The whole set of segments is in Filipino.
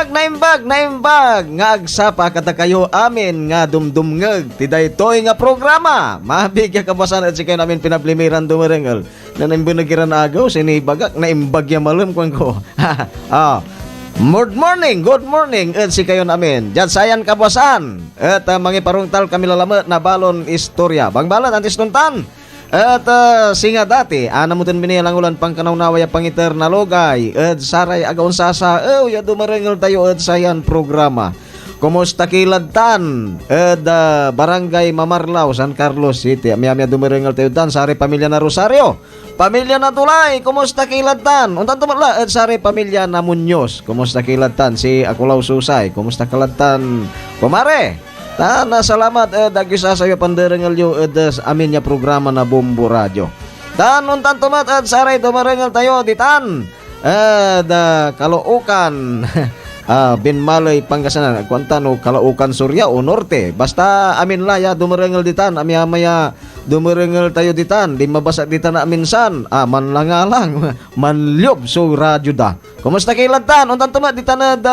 Naimbag nga agsapa kata kayo amin nga dumdumngeg ti daytoy nga programa. Mabigya kabasan at sikay namin pinablimiran dumarengel. Na naimbanagiran agaw sinibagak naimbag ya malum kwan ko. Good morning at sikayo namin. Diyan sayan kabasan. At mga parungtal kami lalamat na balon istorya. Bangbalat antis nuntan. At singa dati, anamutin binilang ulan pang kanawnawaya pangiter na logay. At saray agaon sasa, ya dumarengel tayo at sayan programa. Kumusta kilad-tan? At barangay Mamarlaw, San Carlos City. Amya dumarengel tayo tan, saray pamilya na Rosario. Pamilya na Tulay, kumusta kilad-tan? Untan tumatla, at saray pamilya na Muñoz. Kumusta kilad-tan? Si Akulaw Susay, kumusta kilad-tan? Pumare! Tana salamat dagisa sayo panderengel yo amin ya programa na Bombo Radio. Tan untan tumat at saray dumarengel tayo ditan. Kalaukan Binmalay Pangasinan kwantano Kalaukan Surya o Norte. Basta amin laya dumarengel ditan amya dumarengel tayo ditan. Di mabasa ditan na minsan. Manlangalang manlyob so radyo da. Kumusta kilatan? Untan tumat ditan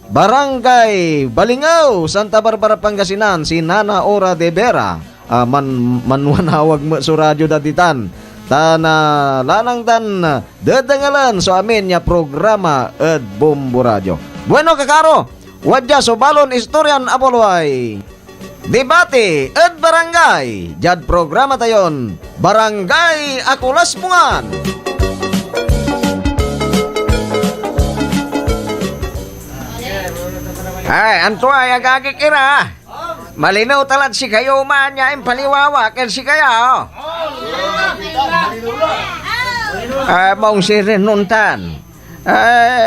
Barangay Balingaw, Santa Barbara, Pangasinan, si Nana Ora de Vera, manwanawag mo sa radyo datitan. Tana lanang dan dadangalan so amin ya programa at Bombo Radio. Bueno kakaro, wadya so balon istoryan apoloy. Debate at barangay, jad programa tayon, Barangay Akulas Bungan. Ay, anto ay agagikira. Malinaw talat si kayo man niya yung paliwawa ken si kaya. Mong sirin nuntan.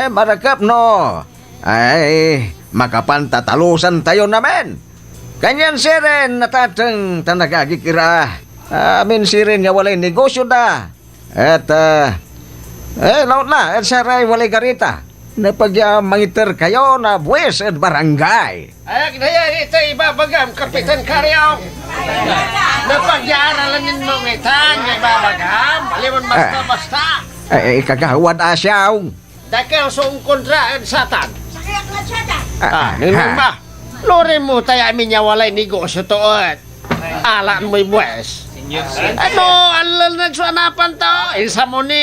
Marakap no. Ay, makapantatalusan tayo namin. Kanyan sirin natatang tanagagikira. Amin sirin nga walay negosyo da. At, laut na, at saray walay garita. Napagya mangiter kayo na buwes at barangay. Ay, kaya ito ibabagam, Kapitan Karyong. Napagya-aralan ninyo ng itan, ibabagam. Alimon basta-basta. Kagawad asyaw. Dakil sung kontra at satan. Sakyak na satan. Ninong ba? Lori mo tayo amin niya walay negosyo to at alaan mo'y buwes. Ano, alal nagswanapan to? Isa mo ni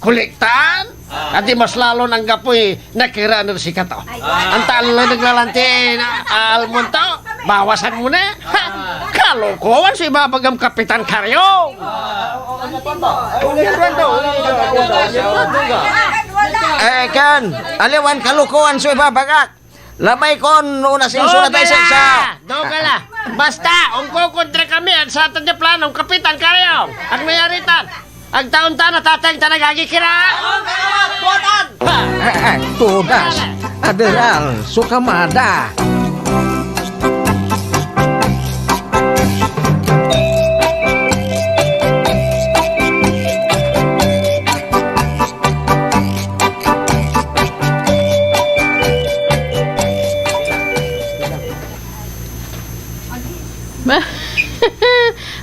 kuliktan? At di mas lalo nang gapoy nakira na si Kato. Ang talo naglalante na almon to, bawasan mo na. Kalokohan si babagam Kapitan Karyo. Kan, aliwan kalokohan si babagak. Lamay kon, una sinusunod tayo sa... Dogala! Basta, ungko kontra kami at sa atin niya planong Kapitan Karyo. Ang mayaritan, ang taon-taon na tatang tanagagikira. Tugas, Admiral Sukamada.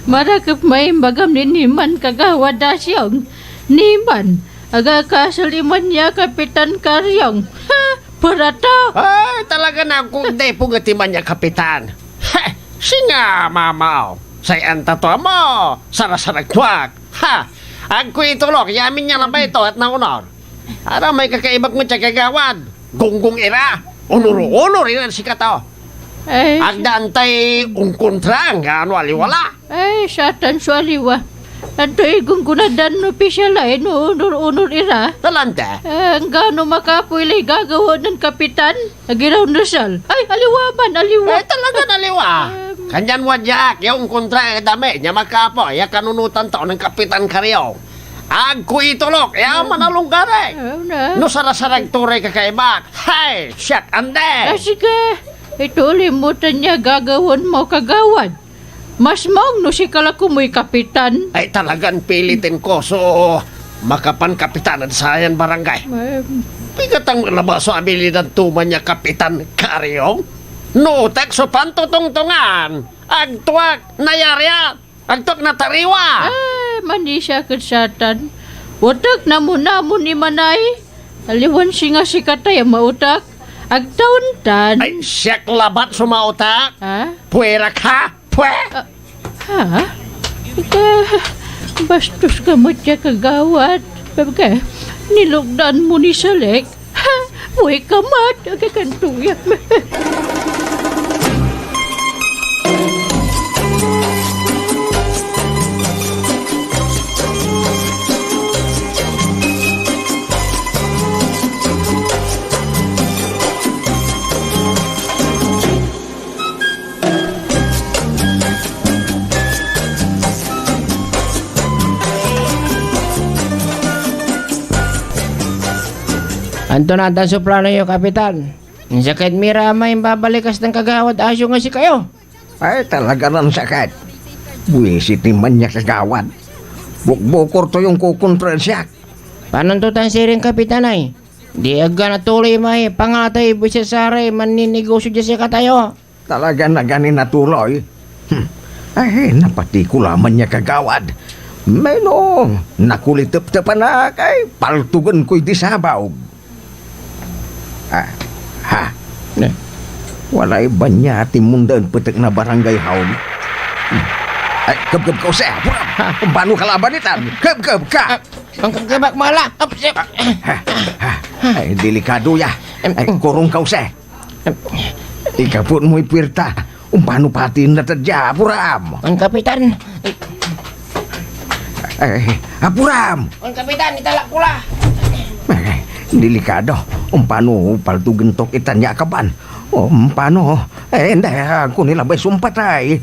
Marakap may bagam ni Niman kagawad dasyong. Niman, aga kasaliman niya Kapitan Karyong. Para to. Ay, talaga na kung di pugatiman niya Kapitan. Singa, mamaw. Sayan tato mo. Sarasaragwag. Ang kuitulok, yamin niya lang ba ito at naunor? Ara may kakaibag mo siya kagawad. Gunggong ira. Unuro-unor rin si Kato. Ay, Agdantay ungkontrang ano aliwala. ay, satan swaliwa. Ato igong kunadan no pisyalay no unur-unur ira. Talante. Ang gano makapuilay gagawa ng Kapitan. Agiraw nasal. Ay, aliwaman, aliwa. Eh talaga naliwa. Kanyan wadyak, yung kontra dami niya makapo, ya kanunutan to ng Kapitan Karyo. Agkuitulok, ya manalong gare. No sarasarag turay kakaibak. Hay, shit, ande. Sige, ito limutan niya gagawin mo kagawad. Mas maong no si kalakumoy Kapitan. Ay talagang pilitin ko, so makapan Kapitan at sayan barangay. Pigatang labaso abilidad tuman niya Kapitan Karyong. No, tekso pantutungtungan. Agtuak nayarya. Agtuak na tariwa. Ay, mani siya kadsatan. Watak na muna mo ni Manay. Aliwan siya nga si katay mautak. Agtaon-tan. Ay, siyak labat sumautak. Ha? Puwera ka, pwe! Ha? Bastos ka mo siya kagawad. Pagka, nilugdan mo ni Salek. Ha? Buhay ka mat. Agkakantuya. Anto na ang suplano yung kapitan. Sakit mira may babalikas ng kagawad asyo nga si kayo. Ay, talaga nang sakit. Buwisit ni manyak kagawad. Bukbukor to yung kukontrensyak. Panuntutan siring kapitan ay. Di aga na tuloy may pangatay bisa sare maninegosyo dyan siya katayo. Talaga na ganin natuloy. Ay, napati ko laman niya kagawad. May no, nakulitip-tipan na kay paltugan ko'y disabaw. Ha? Ne? Walay ba niya timundan petek na barangay haon? Ay, keb kau sa. Paano kalaban itan? Keb ka. Ang kagabak mala. Ay, delikado ya. Ay, kurong kau sa. Ikapun mo ipirta. Paano pati na tadya, Puram? Ang kapitan. Ay, Puram. Ang kapitan, italak pula. Ay, delikado. Paano paltugan tok itanya kaban? Paano? Hindi, ako nila bay sumpatay.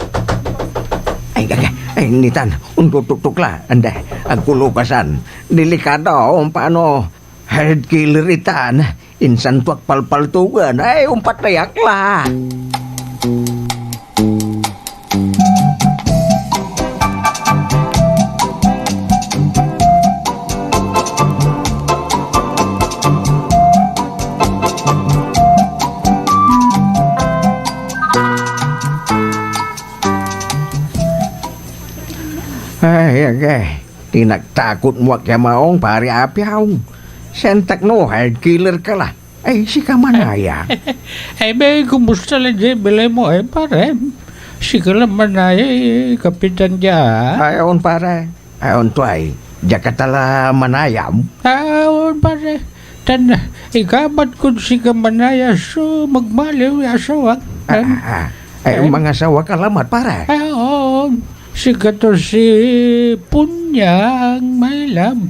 Ay, nitan, untuk la. Hindi, ako lukasan. Delikado, paano? Head killer itan. Insan tuak paltugan. Ay, umpatayak lah. Ay, tinagtakot mo kaya maong pari apiaw. Sentak no, hard killer ka la. Ay, si Kamanaya. Ay, may kumusta lang dyan, bilay mo eh, pare. Si Kalamanaya, kapitan dyan. Ayon pare. Ayon tuay. Jakatala manayam. Aon, pare. Tan, ikamat ko si Kamanaya, so magmaliw yung asawak. Ay, mga sawa kalamat pare. Aon, si kato si Punyang, may lam.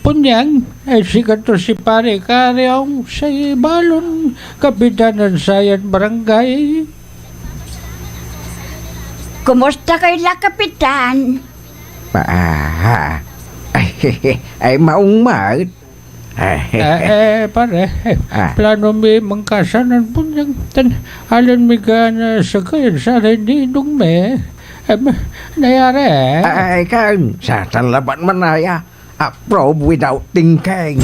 Punyang, si kato si pare Karyong sa balon, kapitanan sayan barangay. Kumusta kayo, kapitan? Ay, maong mat. Pare, plano may mangkasanan po niyang alan may gana sa kayan sa rendidong me. Nayari Ay, kan, sa talaban manaya. Approve without thinking.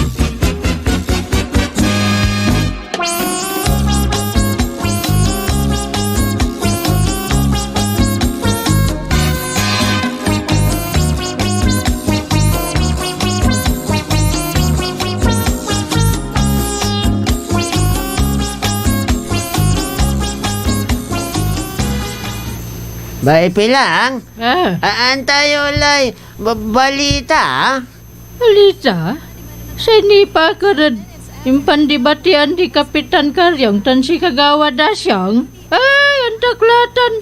Bay pilang. Ah, Ulay balita. Alita? Sinipa ka rin. Impandibatian di Kapitan Karyong tan si Kagawad Asyong. Ay, ang taklatan.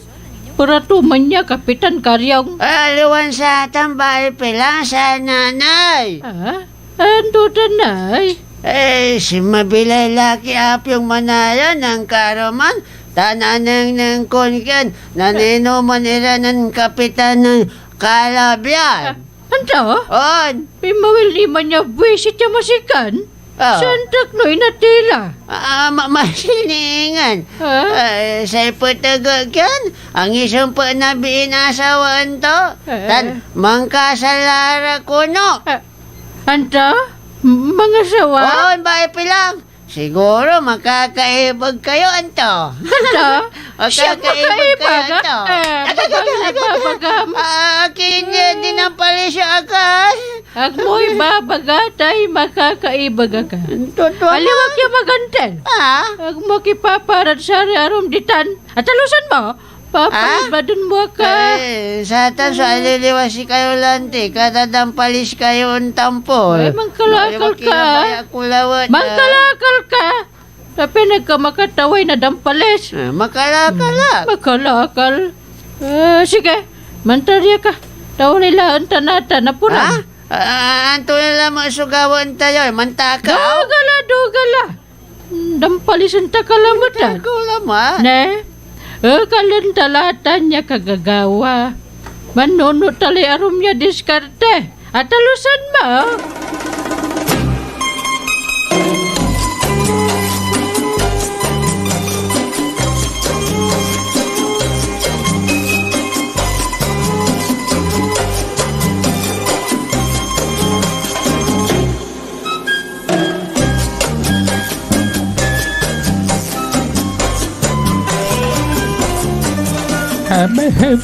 Puratuman niya, Kapitan Karyong. Aliwan sa tambay pilang sa nanay. Ha? Ando tanay. Si mabilay laki apyong manaya ng karoman. Tananang ng konkan. Naninuman nila ng kapitan ng Kalabyan. Ando? On. Pimawil liman niya buwisit niya masikan. Santak no'y natila. Masilingan. Ha? Sa ipatagagyan, ang isang pa na binasawaan to. Tan, mangkasalara ko no. Ando? Mga sawa? On, ba ipilang? Siguro makakaibag kayo, Anto. Ando? Siya Makakaibag kayo, makaibaga? Anto. Nagpapagam. Akin yan din ang pala siya akas. Agmoy babagatay makakaibaga ka. Totoo. Aliwag yung magantel. Agmo kipaparat sa arom ditan. At alusan mo, papalit ba dun mo ka? Sa atas, aliliwasi kayo lanti. Katadampalis kayo ang tampol. Ay, mangkalakal ka. Mangkalakal ka. Tapi nagkamakataway na dampalis. Makalakala. Makalakal. Sige, mantarya ka. Tao nila ang tanata na punan. Anto nila masugawan tayo. Mantaka. Dugala. Dampalisan ta kalamutan. Kulama. Ne? Kalantalatan niya kagagawa. Manunod tali arum niya diskarte. At alusan mo.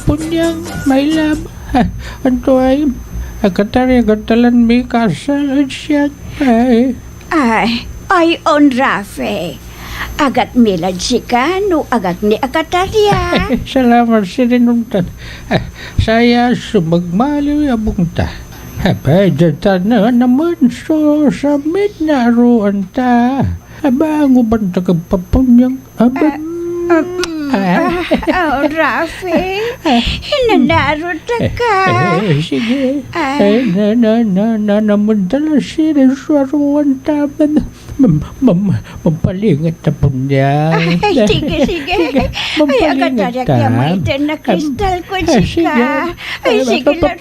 Punyang, my love. Anto ay, agatalan mi kasal siya. Ay, on Rafe. Agat milad si Kano, agat ni Akatarya. Salamat si Rinuntan. Saya sumagmaliw abong ta. Pwede na naman so sa midnaroan ta. Abango ba na kagpapunyang abang? Rafe, hinanaro ka. Sige. Namunta si Rinsuaruan ta. Mampalingat na po niya. Sige. Ay, Akatarya kaya maitin na kristal ko sika. Ay, sige lang,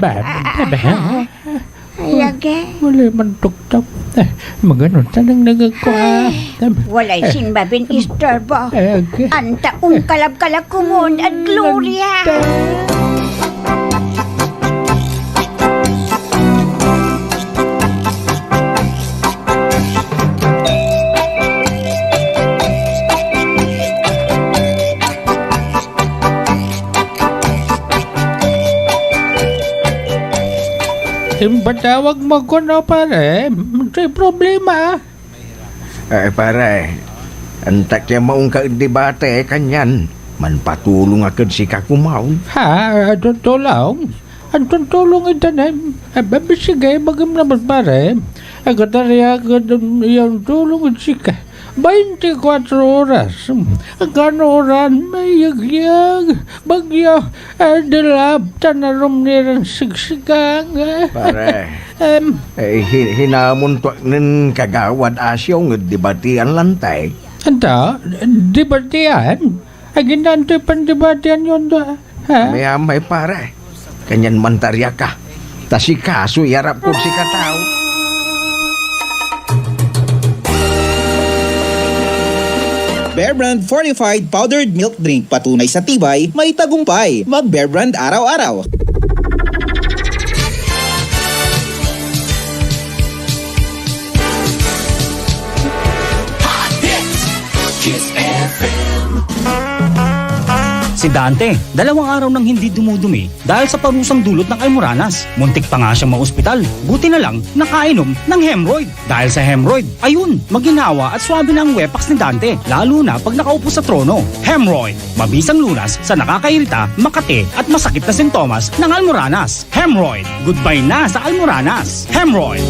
Rafe. Ayage. Wala man tuktok. Maganon tanang nagagwa. Walay sinbabin istorbo. Okay. Anta kalab-kalab kumon at Gloria. Patawag mo ko na pare. May problema. Pare, antak ya maong debate kanyan. Manpatulong agad si kakumaw. Tutulong? Ang tutulong ito na. Sige, magam naman pare. Agatarya agad yung tulong si ka. 24 oras. Ganoran may yagyag. Bagyo. Dilab. Tanarom nilang sigsigang. Pare, hinamon to ng kagawad asyong debatian lantay. Anta? Debatian? Ginantoy pandebatian yun do. May pare. Kanyan mantarya ka. Ta si kaso yarap ko si katao. Bear Brand Fortified Powdered Milk Drink. Patunay sa tibay, may tagumpay. Mag Bear Brand araw-araw. Si Dante, 2 araw nang hindi dumudumi dahil sa parusang dulot ng almoranas. Muntik pa nga siyang maospital. Buti na lang nakainom ng hemorrhoid. Dahil sa hemorrhoid, ayun, maginawa at swabe na ang wepax ni Dante. Lalo na pag nakaupo sa trono. Hemorrhoid, mabisang lunas sa nakakairita, makate at masakit na sintomas ng almoranas. Hemorrhoid, goodbye na sa almoranas. Hemorrhoid.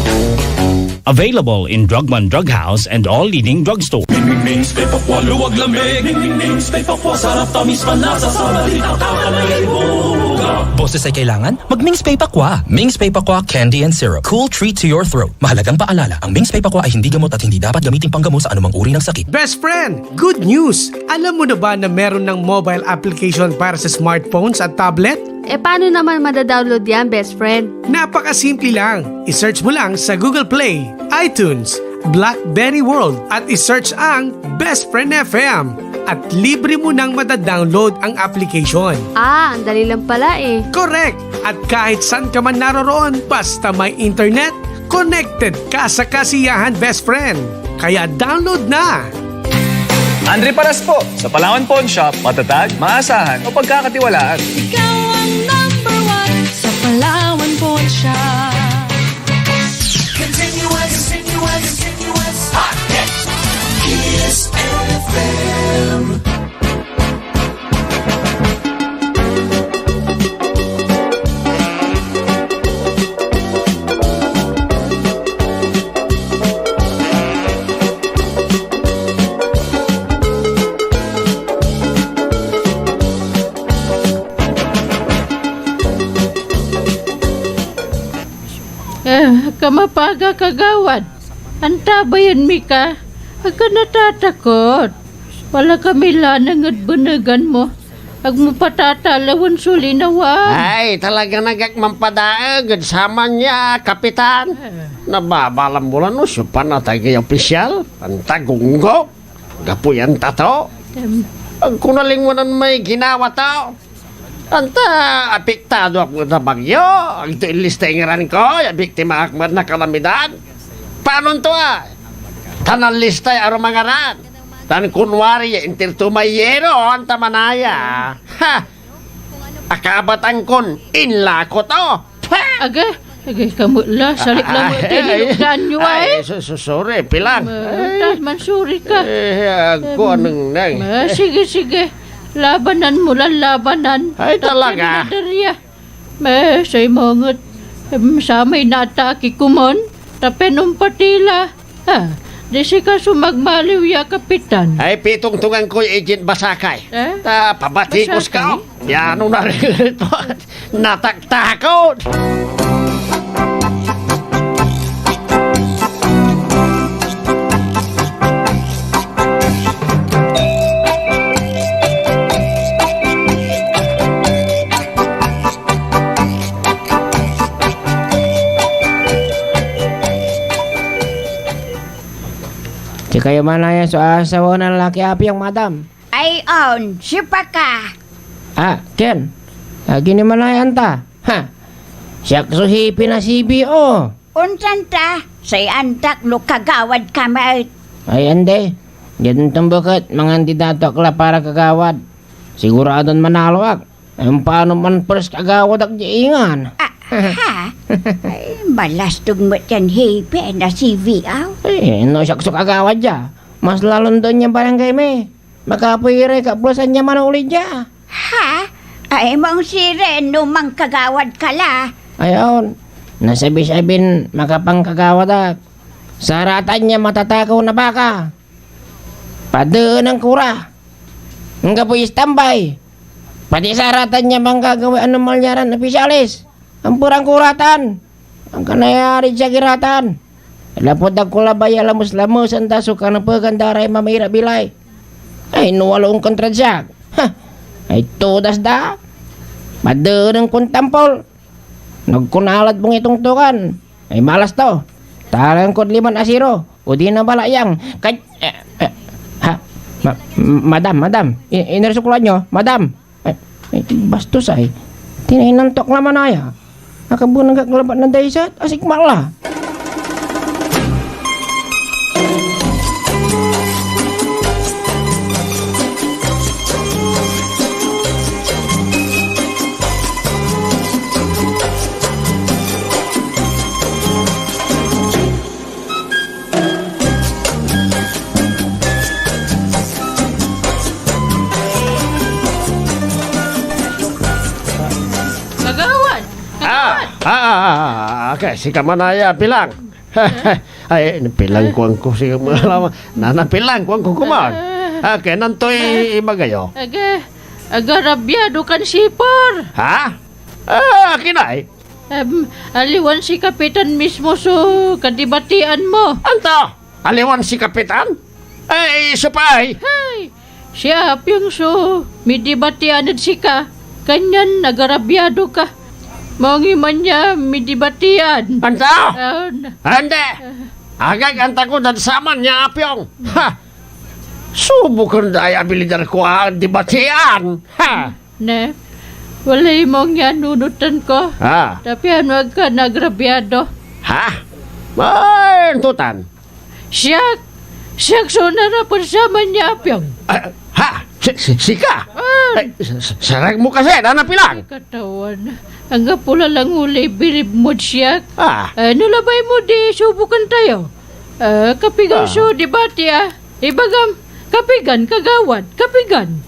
Available in Drugman Drug House and all leading drugstores. Ming Stay Pakwa, luwag lamig. Ming Stay Pakwa, sarap tamis panasa sa malitang kakalahibuga. Boses ay kailangan? Mag-Ming Spay Pakwa. Ming Spay Pakwa Candy and Syrup. Cool treat to your throat. Mahalagang paalala, ang Ming Spay Pakwa ay hindi gamot at hindi dapat gamitin panggamot sa anumang uri ng sakit. Best friend, good news! Alam mo na ba na meron ng mobile application para sa smartphones at tablet? Paano naman madadownload yan, best friend? Napakasimple lang. I-search mo lang sa Google Play, iTunes, BlackBerry World at i-search ang Best Friend FM. At libre mo nang madadownload ang application. Ang dali lang pala eh. Correct! At kahit saan ka man naroroon, basta may internet, connected ka sa kasiyahan, best friend. Kaya download na! Andre Paras po, sa Palawan Pawn Shop, matatag, maasahan o pagkakatiwalaan. Ikaw ang number 1 sa Palawan Pawn siya. Continuous, hot hits. Kiss FM. Kamapaga kagawad. Anta ba yan, Mika? Ag ka natatakot. Wala kami lanang at bunagan mo. Ag mo patatalawan sulinawan. Ay, talaga nagagmampadaag. Sama niya, kapitan. Nababalam mo lang, no? Supan na tayo opisyal. Antagunggo. Gapuyan tato. Ang kunalingunan may ginawa to. Anta, apektado ako na bagyo. Ito ilistengaran ko, biktima akmat na kalamidad. Paano to Tanan listay aro mangaran. Tan kunwari, intirtumayero, anta manaya. Ha! Akabatan kon, inla ko to. Aga, kamu la, salik lang mo tinilugdan nyo Ay, sorry, pilang. Mansuri ka. Ako anong nang. Sige. Labanan mo lang, labanan. Ay, talaga? Say mongot. Sa may nataki kumon. Tapenong patila. Desi ka sumagmaliw ya, kapitan. Ay, pitong-tungan ko yung agent Basakay. Pabatikos ka. Yan, ano na rin ito. Nataktakot. Di kayo manaya sa asawa ng lalaki apiyang madam. Ay, on, sipa ka. Ken. Gini manayan ta. Siyak suhipi na CBO. Unsan ta? Say antak lo kagawad kamay. Ay, ande. Diyan tumbukot, mga kandidato akla para kagawad. Siguradon manalo ak. Ang paano man first kagawad ak diingan. Ay, balastog mo yan hipi na CV aw. No siyak agawad ya. Mas lalon doon niya barangay me. Makapuire ka plusan niya manuli niya. Ha? Ay, mong siren numang kagawad ka la. Ayon. Nasabi-sabin makapangkagawad ak. Saratan niya matatakaw na baka. Padaan ang kura. Nga po istambay. Pati saratan niya manggagawa anong malyaran opisyalis. Ang purang kuratan. Ang kanayari siya kiratan. Lapod ako labay alamos-lamos ang taso ka ng pagandaray mamira bilay. Ay, nuwalong kontradyak. Ay, todas da. Madaan ang kuntampol. Nagkunalat mong itong tukan. Ay, malas to. Tarang kod 5-0. O di na balayang. Madam. Inersukulan nyo, madam. Ay, bastos ay. Tinainantok naman ay. Nakabunang kaklabat ng daysat, asik mala. Okay, si Kamanaya pilang. Ay, pilang ko ang kusing mga nanapilang ko ang kukuman. Okay, nantoy magayo. Agarabyado kan sipor. Ha? Kinay? Aliwan si kapitan mismo so kadibatian mo. Anto? Aliwan si kapitan? Ay, supay. Hay, siya yung so midibatian at sika. Kanyan nagarabyado ka. Mangi man niya, midibatian. Anto? Ande! Agag anta ko dan saman niya apyong. Ha! Subukan ay abilidar ko ang dibatian. Ha! Ne, walay mong yan nunutan ko. Ha? Tapi wag ka nagrabyado. Ha? Ay, tutan. Siyak sunara po sama niya apyong. Ha? Sika? Sarag mo kasi, nanapilang. Katawan. Ang pula lang uli, bilib mo siya. Nulabay mo di, subukan tayo. Kapigan so, debate Ibagam, kapigan, kagawad, kapigan.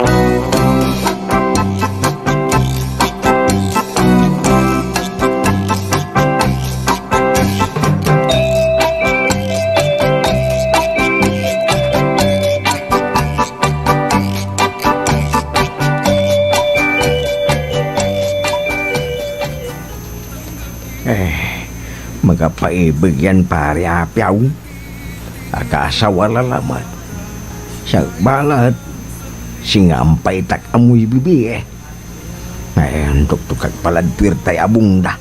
Magapaibig yan pare apyaw. Akasawa lalamat. Siya balat. Singampay tak amoy bibi Ngayon tuktukag paladpir tay abong da.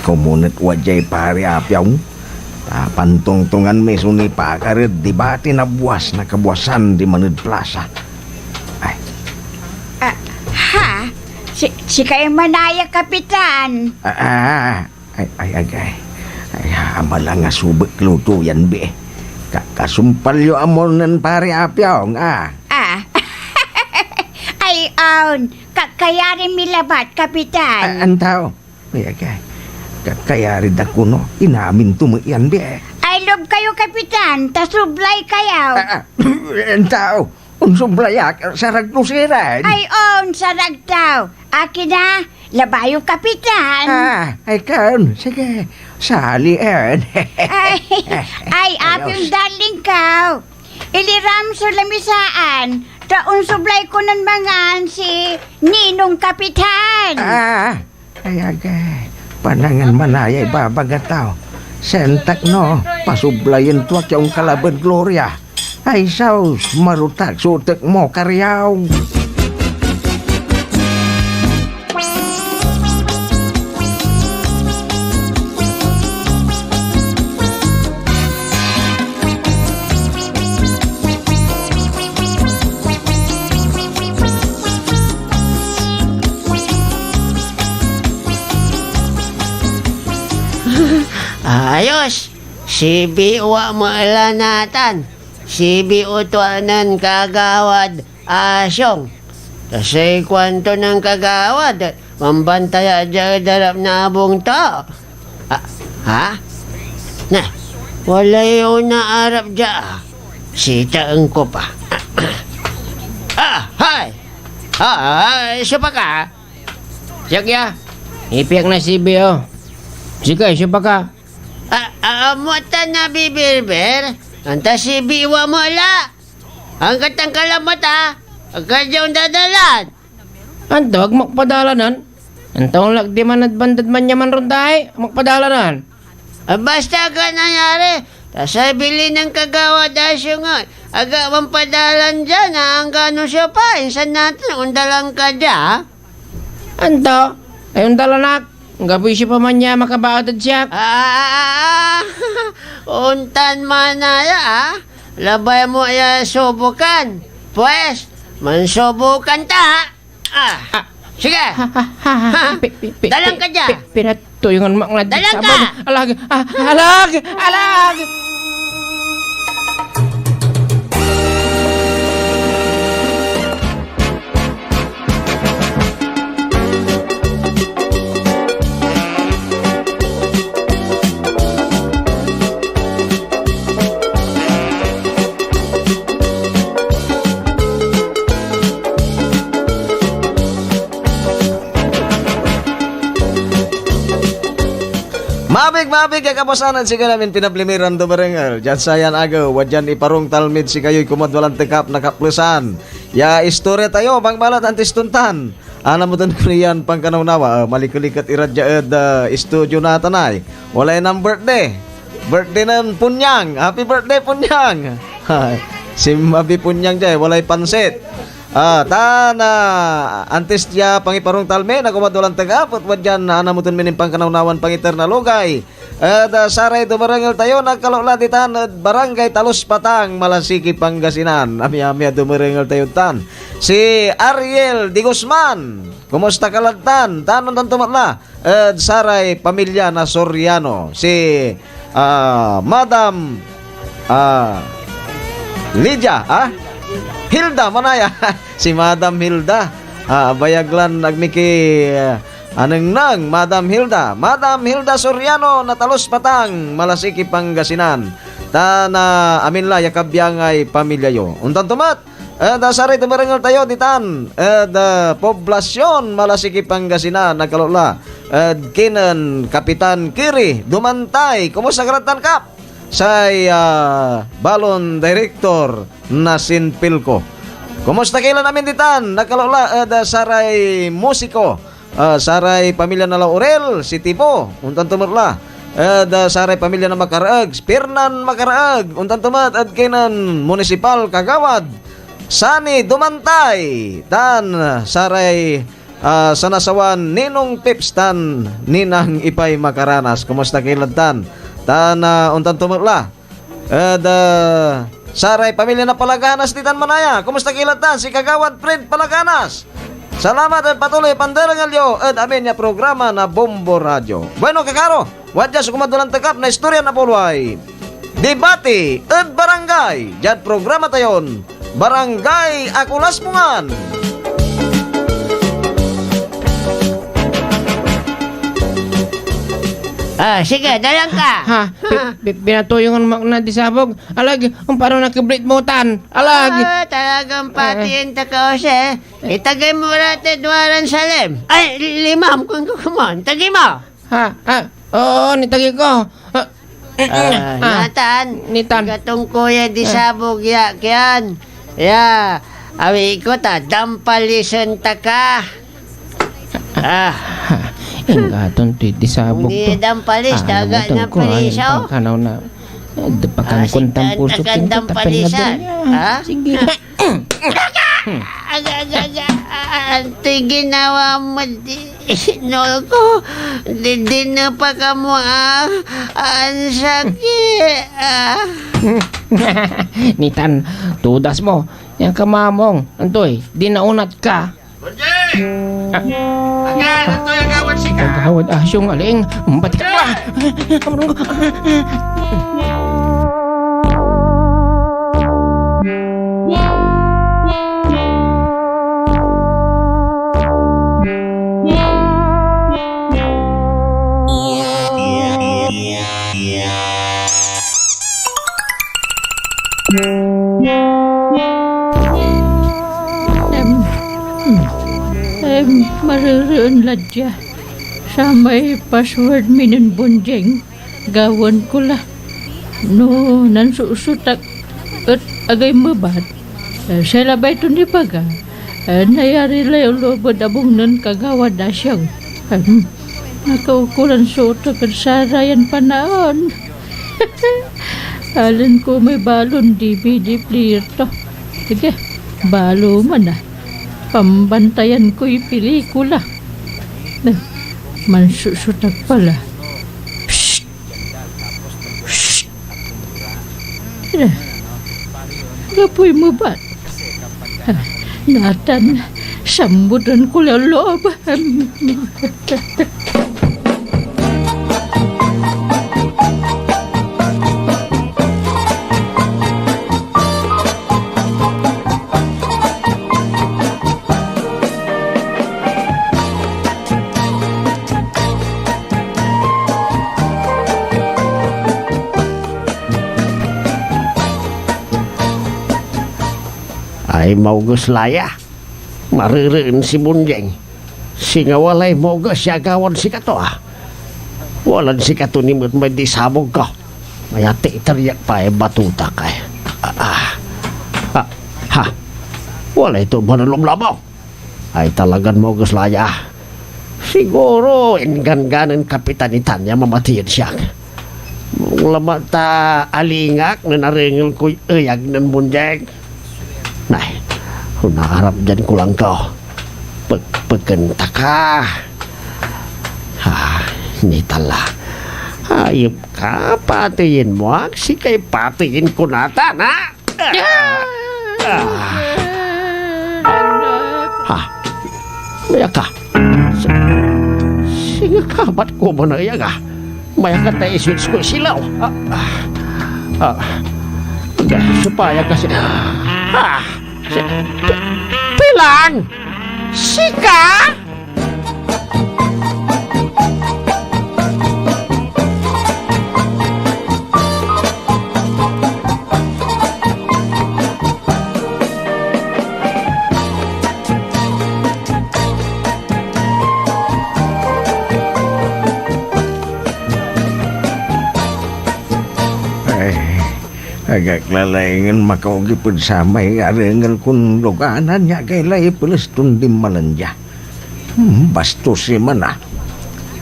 Kumunit wajay pare apyaw. Pantungtungan may suni pakarid debate na buwas na kabuwasan di Manid Plaza. Si kayo manaya, Kapitan. Amala nga subik luto yan, be. Kasumpalyo amonan pare apyaw, Ay, kaya rin milabat, Kapitan. Antaw, kaya rin ako, no? Inamin tumayan, be. I love kayo, Kapitan. Tasublay kayo. Antaw, unsublayak, sarag nusiran. Ay, sarag daw. Akin na, labayo, Kapitan. Ay, kan, sige, salian. ay, apyung darling kaw. Iliram sa lamisaan. Taon sublay ko ng mangan si Ninong Kapitan. Panangan manayay babagataw. Sentak no, pasublayan tuwak yung kalaban Gloria. Ay, saus, marutak sutek mo karyaw. Ayos, si Biwa maalanatan, si Biutuanan kagawad asyong. Kasi kwanto ng kagawad, mambantaya dyan darap na abong to. Na, wala yung naarap dyan. Sitaan ko pa. Siya pa ka? Siya, ipiyak na si Bio. Sige, siya pa ka? Amuta na bibirber. Anta si Biwa mo ala. Ang katang kalamat Ang kadyong dadalan. Anto, ag makpadalanan. Antong lagdi man at bandad man yaman ron tayo. Makpadalanan. Basta ka nangyari. Tasay bili ng kagawad asyo nga. Aga mampadalan dyan ang gano siya pa. Insan natin, undalang ka dyan. Anto, ay undalanak. Gabi siya pa man niya makabaotad siya. Untan man na labay mo subukan. Pues, mansubukan ta. Sige. Dalang ka dyan. Pinatuyungan mo nga. Dalang ka. Alag. Mabig kay kapasanan si namin pinablimiran dumarengal. Diyan sayan agaw, wadyan iparong talmid si kayo'y kumadwalang tekap na kaplusan. Ya istorya tayo, bang balat antis tuntan. Anamutan ko niyan pang kanawnawa, malikulikat iradyaed studio na tanay. Walay ng birthday. Birthday ng Punyang. Happy birthday Punyang. Si Mabi Punyang dyan, walay pansit. Antis tiya pangiparong talme na kumadwalang tegap at wadyan anamutan minin pang kanawnawan pangiter na lugay. Saray dumarangal tayo nagkaloladitan at barangay Talos Patang Malasiki Pangasinan. Ami-ami dumarangal tayo tan. Si Ariel Di Guzman. Kumusta kalantan? Tanon tan tumatla. Saray pamilya na Soriano. Si Madam Lydia, Hilda Manaya. Si Madam Hilda. bayaglan nagmiki aneng nang Madam Hilda Soriano na Talos Patang, Malasiki, Pangasinan. Na amin la yakabyangay pamilyayo. Untan tumat, da saray tumarangal tayo ditan, da poblasyon Malasiki, Pangasinan, nagkalola. Kinan Kapitan Kiri Dumantay, kumusta karatan kap? Say Balon Director Nasin Pilko. Kumusta kailan namin ditan? Nakalola da saray musiko, saray pamilya na Laurel, si Tipo, untan tumarla. Da saray pamilya na Makaraag, Pirnan Makaraag, untan tumat at kinan Municipal Kagawad, Sani Dumantay, dan saray sanasawan Ninong Pipstan, Ninang Ipay Makaranas. Kumusta kailan tan? Tan untan tumarla. Da saray pamilya na Palaganas ditan manaya. Kumusta kailan tan? Si Kagawad Fred Palaganas. Salamat at patuloy pandarangalyo at amin niya programa na Bombo Radio. Bueno, kakaro, wadya sa kumadulang takap na istorya na pulway. Debate at barangay. Diyan programa tayon. Barangay Akulas Mungan. Sige, dalang ka. Ha, pinatuyungan mo na disabog. Alag, kung paano nakibrit mo tan. Alag. Talagang patiin ta ka, Jose. Itagay mo natin duwaran salim. Ay, limam kung kukumon. Tagay mo. Oo, nitagi ko. Nitan, katong kuya disabog ya, kiyan. Ya, awi ko ta, dampalison ta ka. Ingaton ti disabog Hindi dampalis, daga na palisaw. Pagkanaw na. Dapakan kuntang puso. Dampalisan. Sige. Ante ginawa mo nol ko. Di na pa ka mo ang sakit. Nitan, tudas mo. Yang kamamong. Antoy, di naunat ka. Kagawad asyong aling. Ba't ka ba? Maririun ladya. Sa may password minin bunjeng. Gawan ko la. No, nansusutak. At agay mabat. Sa labay ito ni Baga. Nayari layo lobod abong nun kagawad na siyang. Nakaukulan suto kan sarayan panaon. Alin ko may balon DVD player to. Sige, balo man na. Pambantayan ko'y pelikula. Mansusutak pala. Shhh! Shhh! Gapoy mo ba? Natan, sambutan ko lang loob. Ay maugus laya. Maririn si Bunjeng. Singawalay maugus siya gawan si Kato Walan si Kato ni mo't may disabog ko. Mayati iteriyak pa batuta kay. Wala ito manulong lamaw. Ay talagan maugus laya. Siguro ingan-ganan kapitanitan niya mamatiyan siya. Lamata alingak na naringil ko'y uyag ng Bunjeng. Nay, hunaharap dyan ko lang to. Pagkanta ka. Ni tala. Ayop ka, patiin mo. Sikay patiin ko natan, Maya ka. Sige ka, ba't ko mo na iyaga? Maya ka tayo switch ko silaw. Supaya kasi... Pilang! Sika? Agak lalaingan makaugipun samay arengal kun luganan niya kay lay pulis tundim malanja. Bastos si mana.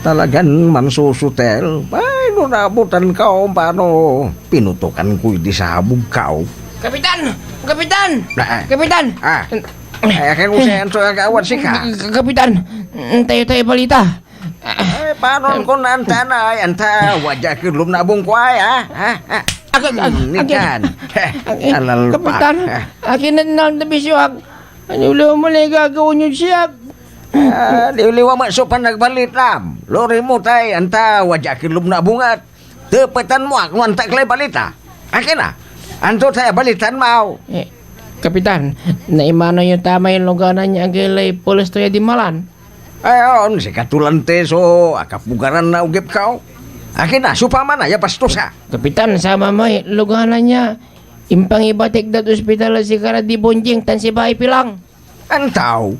Talagan mansusutel. Ay, nunabutan ka o paano pinutukan ko'y di sabog ka o. Kapitan! Kapitan! Nah. Kapitan! Ay, akin usayan so agawad si ka. Kapitan! Tayo balita. Ay, paano kung naantana ay anta wajah kilum nabong kway ha? Nikan. Alal pa. Kapitan, akin na nabisyoag. Ano mo na gagawin yun siya? Liwliwa masupan nagbalit lam. Lori mo tay, anta wajah kilum na bungat. Tepetan mo ako anta klay balita. Akin na. Anto tayo balitan mo. Kapitan, naimano yung tama yung luganan niya agilay pulis to ya di malan. Ayon, si katulante so akapugaran na ugip kao. Akin na, supama na, ya pastosa. Kapitan, sama mo luganan niya. Impang ibatik dat ospital si Kara di Bonjing tan si Bahay Pilang. Antaw?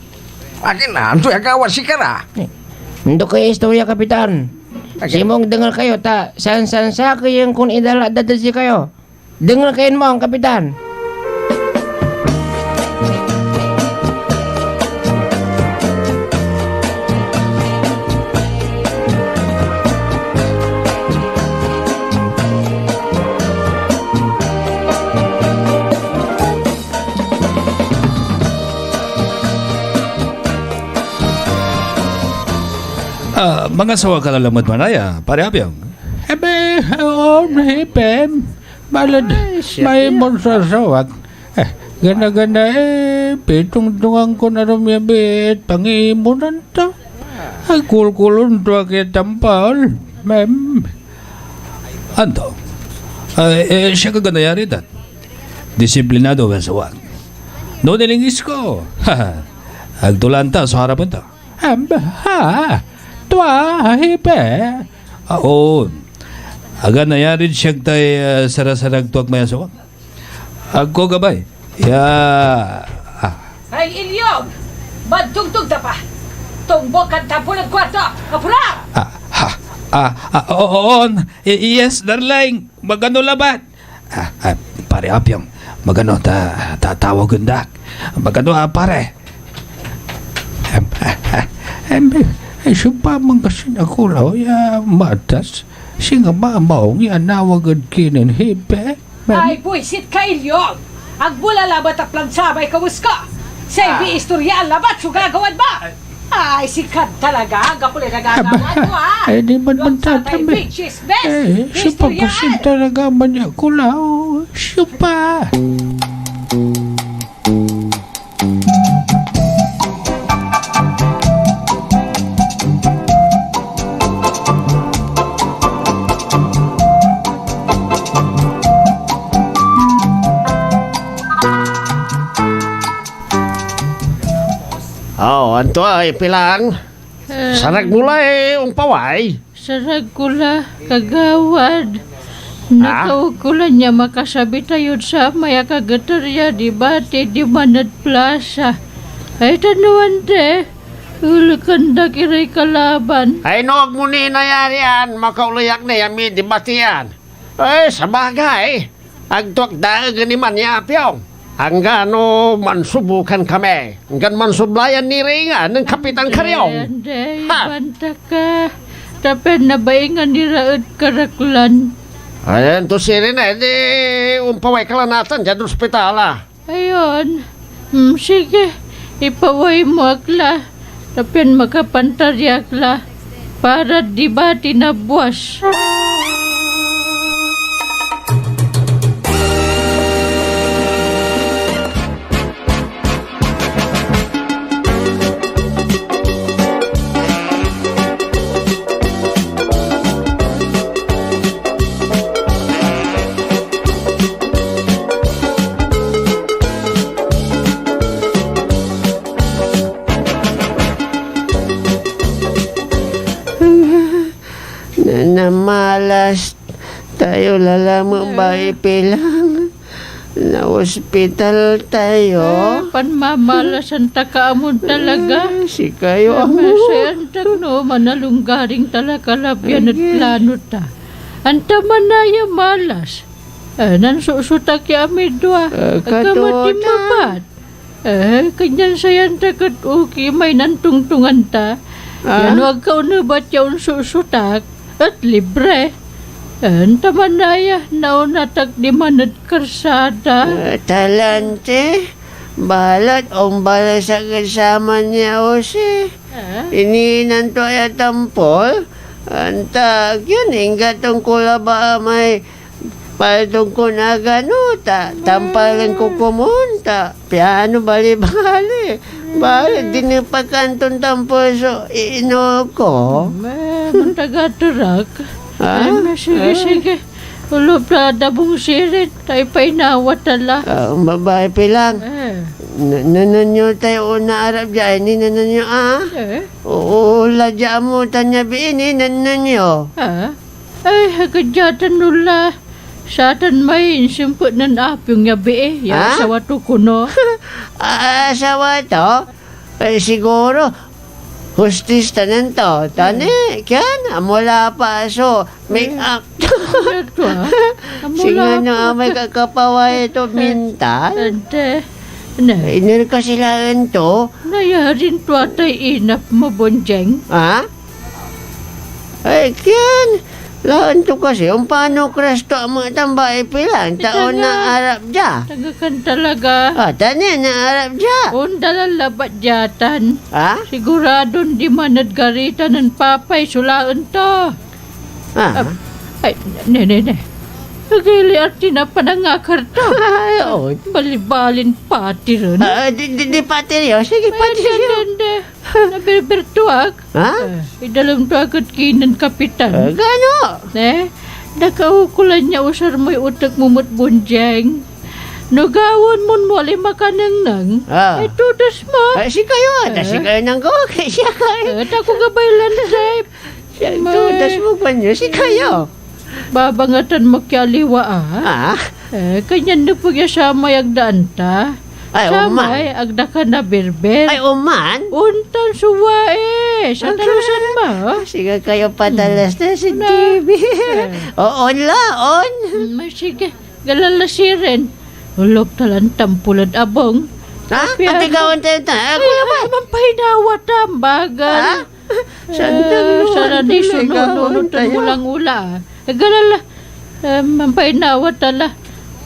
Akin na, anto yung kawan si Kara. Hindi kayo istorya, Kapitan. Simong dengar kayo, ta. San-san sa kayong kung idala dadasi kayo. Dengar kayo mo ang Kapitan. Mga sawa ka lalamad manaya, pare Apyong. Ebe, hipem. Balad, may monsasawag. Gana-gana pitong-tungang ko na rumiyabit, pangimunan to. Kulkulun to akitampal. Mem. Anto, siya ka ganayari dat. Disiplinado ka sawag. No nilingis ko. Agtulanta sa harapan to. Ha? Tua, hipe. Aga nayarin siya tayo sarasarag tuwag maya sawag. Agko gabay. Ay, Ilyong! Magtugtog na pa! Tumbok ang tapo ng kwarto! Kapura! Yes, darling. Magano labat. Pare Apyong, magano tatawag undak. Magano pare. Supa man kasi nakulaw ya matas. Singa mamaong yan nawagad kinin hipe. Ay, buisit ka, Ilyong! Agbula labat at plansabay kawas ka! Sa ibi istorya ang labat, so gagawad ba? Ay, sikat talaga. Gapulay na gagawad mo, ha? Ay, di man tatabi. Supa kasi talaga man niya kulaw. Supa. Anto ay Pilang. Sarag mula umpaway. Sarag kula, kagawad. Nakaukulan niya makasabi tayo sa maya kagatarya di bati di Manat Plaza. Ay tanuan te, ulukan da kiray kalaban. Ay noog mo ni nayarian, makaulayak na yami di bati yan. Ay sabagay, agtuak daag ni Manya Apyong. Hanggang mansubukan kami. Hanggang mansublayan ni Ringa ng Kapitan Karyong. Hindi, banta ka. Tapi nabaingan ni Raud Karaklan. Ayan, to si Rina, di umpaway ka lang natin dyan ospital. Ayun. Sige, ipaway mo akla. Tapi makapantarya akla. Para di ba tinabuas? pilang. Na-hospital tayo. Panmamalasan ta kaamon talaga. Si kayo. Masayan no, manalunggaring talaga labyan at plano ta. Anta manaya malas. Nan susutak ya amidwa. Agkamati mabat. Kanyan sayan takat uki may nantungtungan ta. Yan wag ka unabat yaun susutak at libre. Anta manaya naunatag di manad karsada. Talante. Balat ang bala sa kasama niya o si. Iniinan to ay tampol. Antag yun, ingatong kula ba may paltong ko na ganuta. Tampalan ko kumunta. Piano bali-bali. Bali, dinipakanton tampol so ino ko. Mantagaturak. Sige. Ulop na dabong sirit. Tayo pa'y nawatala. Ang babae pilang. Nananyo tayo na Arab dyan. Ni nananyo Oo, ladya mo tanya biini. Nananyo. Ay, hagadyatan nula. Satan may insimput ng apyong yabi Ya, asawa to kuno. Asawa to? Siguro. Hustis tanan to. Tani, kyan. Mula pa so. Make up. Singa na may kakapaway ito mental. Ante. Inir ka silaan to. Nayarin to atay inap mabonjeng. Ay, kyan. Laan to kasi, paano kras to ang mga tambay pilang taon na Arab dya. Tagakan talaga. Tani na Arab dya. Undalan labat jatan. Siguradon di manad garita ng papay sulaan to. Ay, ne. Nagili at tinapanangakar to. Balibalin pati rin. Di pati rin. Sige, pati rin. Nabirbertuak. Idalam to agad kinan kapitan. Gano? Nakaukulan niya usar mo'y utak mumut bunjeng. Nagawon mo lima ka nang. Ito, das mo. Si kayo. Si kayo nang gawa. Siya kayo. Tako gabaylan, Zep. Ito, das mo pa niyo. Si kayo. Babangatan makyaliwa kanyan na po siya may agdaan ta. Ay, Samay, agda ka na berber. Ay, uman? Untan suwa sa talusan mo. Sige kayo padalas na si TV. On la, on. Sige, galalasirin. Ulop talan tampulad abong. Patigawan tayo ta. Mampahinawa tambagan. Sana di sunod-unod ulang-ula. Galala, mampahinawa tala.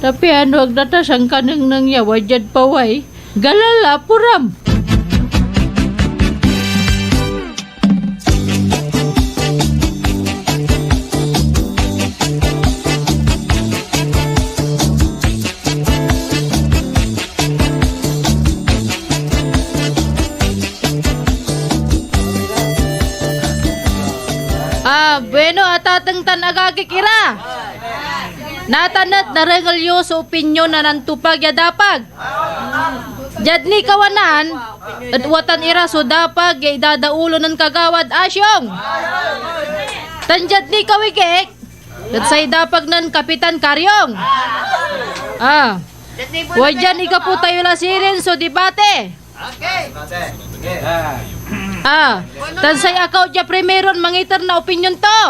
Tapi agdatas ang kanang nangyawa jad paway. Galala, puram. Bueno, atatang agagikira. Natanat na regalyo sa opinyon na nantupag ya dapag. Jad ni kawanan, at watan ira so dapag ya idadaulo ng kagawad asyong. Tanjad ni kawikik, at say dapag ng kapitan karyong. Wajan ikapu tayo lasirin so debate. Tansay akaw dya primeron mangitar na opinyon to.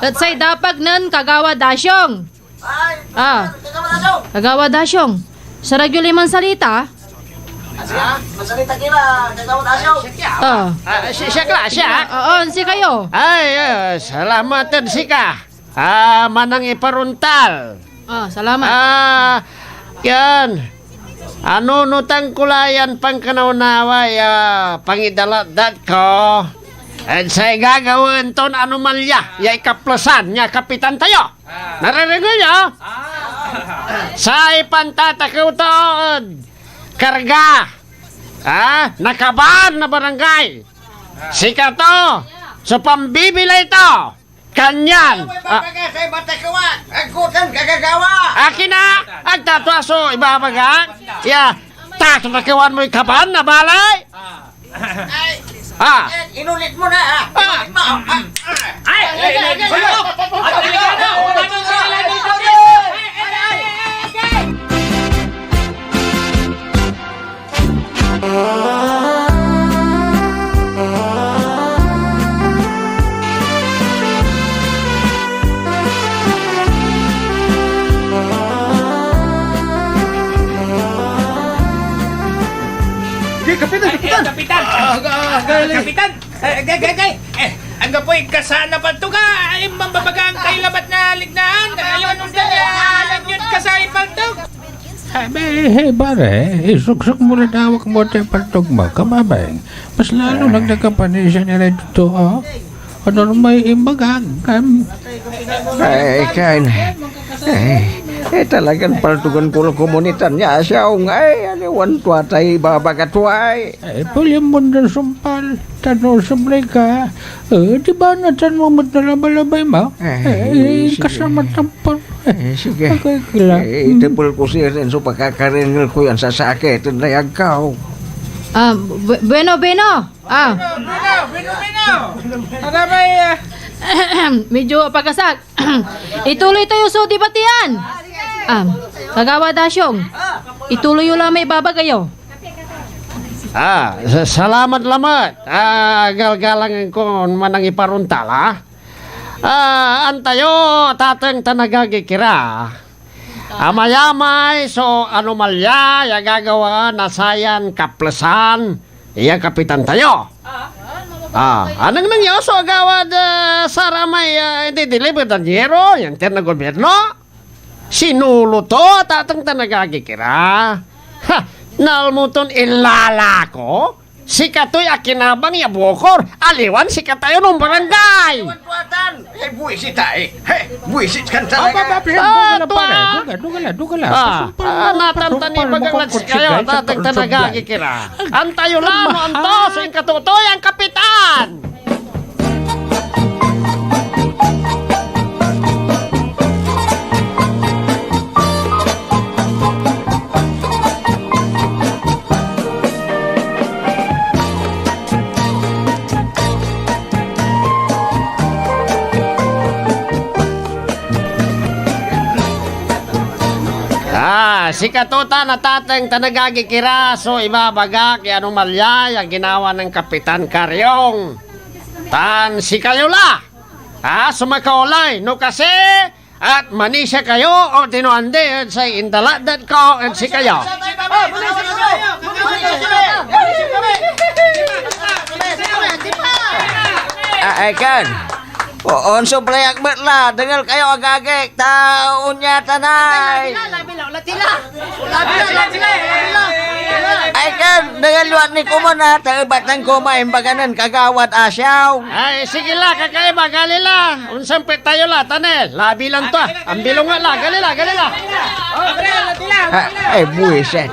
Tansay dapag nan kagawa dasyong. Kagawa dasyong. Sa radyo liman salita. Masalita kira, kagawa dasyong. Siya. Oo, si kayo. Ay, salamatan sika. Manang iparuntal. Salamat. Yan. Ano nutang kulayan pang kanaunaway pangidalat ko. At sa'y gagawin ton anomalya, ya ikaplasan niya kapitan tayo. Narinig niyo? Sa'y pantatakaw toon. Karga. Nakaban na barangay. Sika to. So pambibila ito. Kanyan. Sa batakawan. Agkutan kagagawa. Akin na. Agtatwaso ibabaga. Tatakawan mo yung kaban na balay. Inulit mo na Kapitan! Kapitan! Ang gapoy, kasana pa ito ka! Ay, mambabagaan kayo labat na lignaan! Ayun, undan yan! Yun, kasay pa ito! Hey, pare, isuksok mo na dawak mo tayo paltog mo, kamabay. Mas lalo lang nagkapanisya nila dito, oh. Ano may imbagan? Ay, kan. Talagang paltugan ko ng komunitan niya siya. Ay, aliwan tuwa tayo babagatuay. Pulim mo na sumpal. Tanong sablay ka. Di ba na tanong mo na labalabay mo? Kasama tampal. Sige. Okay, Itipul ko si Renzo pagkakaringil ko yan sa sakit. Nayag ka. Bueno. Ano ba Medyo pagkasak. Ituloy tayo sa debatian. Kagawa Dasyong, ituloy yung lamay baba kayo. Salamat. Galgalangan ko manang iparuntal, ha? Antayo, tateng tanagagikira. Amayamay, so anomalya, gagawa nasayan kaplasan, iya kapitan tayo. Anong nangyaso agawad sa ramay dideliver ng yero, yung tiyan na gobyerno? Sinulo to, tatang tanagagikira. Nalmuton ilala ko? Si Katoy akinabang yabokor, aliwan si Katayo ng barangay. Buisit tayo. Buisit kan talaga. Dugala. Natantani pagkalat si kayo, tatang tanagagikira. Antayo lang mo anto, sa katutoy ang kapitan. Si Katuta na tateng tanagagikira, so ibabagak yung anomalya yung ginawa ng Kapitan Karyong. Tan si kayo la, sumakaulay, no kasi, at manisya kayo, o tinuande, sa indaladan ko, at si kayo. Kan. Onso playak betla, dengar kayo agagek, taon niya tanay. Ay kan, dengan luat ni kumana, tagabatan ko maimbaganan kagawat asyaw. Ay, sige la, kakaiba, galila. Unsampit tayo la, tanel. Labi lang to, ang bilong nga la, galila. Ay, buwiset.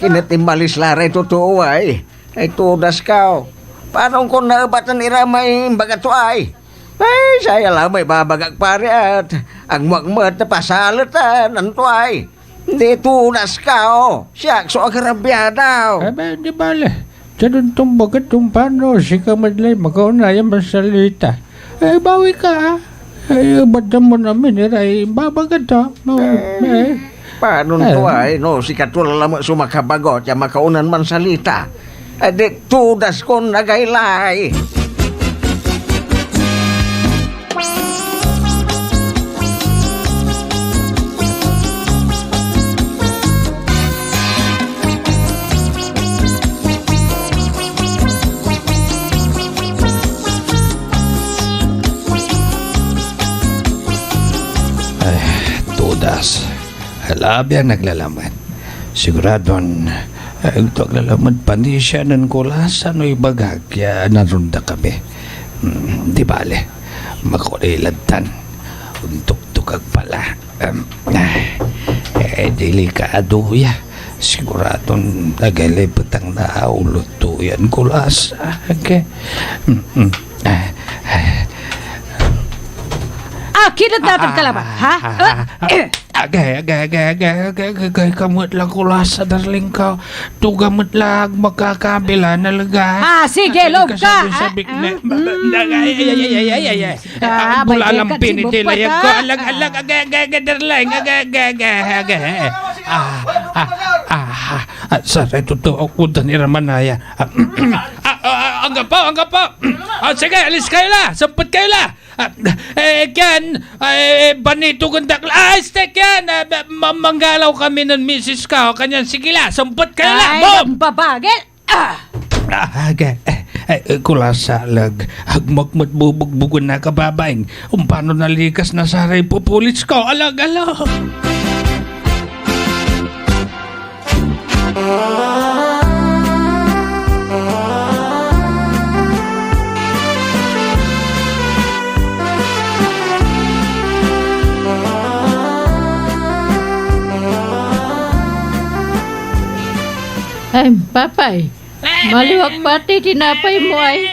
Kinatimalis laray totoo ay. Ay, tudas ka. Paano kung naabatan iramay imbagat to ay? Ay, saya lang may babagak pare at ang magmat na pasalatan ng tuay. Hindi tunas ka, Siyak, so agarabyadaw. Di bale. Diyan tumbagat paano si kamadlay makaunayang masalita. Bawi ka, ba't mo namin ay babagat ha? Paano tuay, si katulala mo sumakabagot ya makaunan man salita. Di tudas ko nagaylay. Alabi ang naglalaman. Siguradon, ang naglalaman pa ni siya ng kulasan o ibagag kaya narunda kami. Di bale, makulilantan. Untok-tukag pala. Delikado ya. Siguradon, nagalipot ang naulot to yan kulasa. Okay. Kinat natin kalaban, ha? Agay, kamot lang kulasa, darling ka. Tugamot lang, magkakabila na lagay. Sige, log ka. Sabik na. Bulalang pinitilayag ko. Alag, agay, darling. Agay. Saray, totoo ko ni Ramanaya. Hanggang po. Sige, alis kayo la. Sampot kayo la. Kyan, banito ganda. Stek yan. Manggalaw kami ng misis ka. Kanyan, sige la. Sampot kayo la. Ay, babagel. Kulasa lag. Hagmak matbubugbugon na kababaeng. Paano nalikas na saray pupulis ko? Alag. Ay, papay. Maliwag pati tinapay mo ay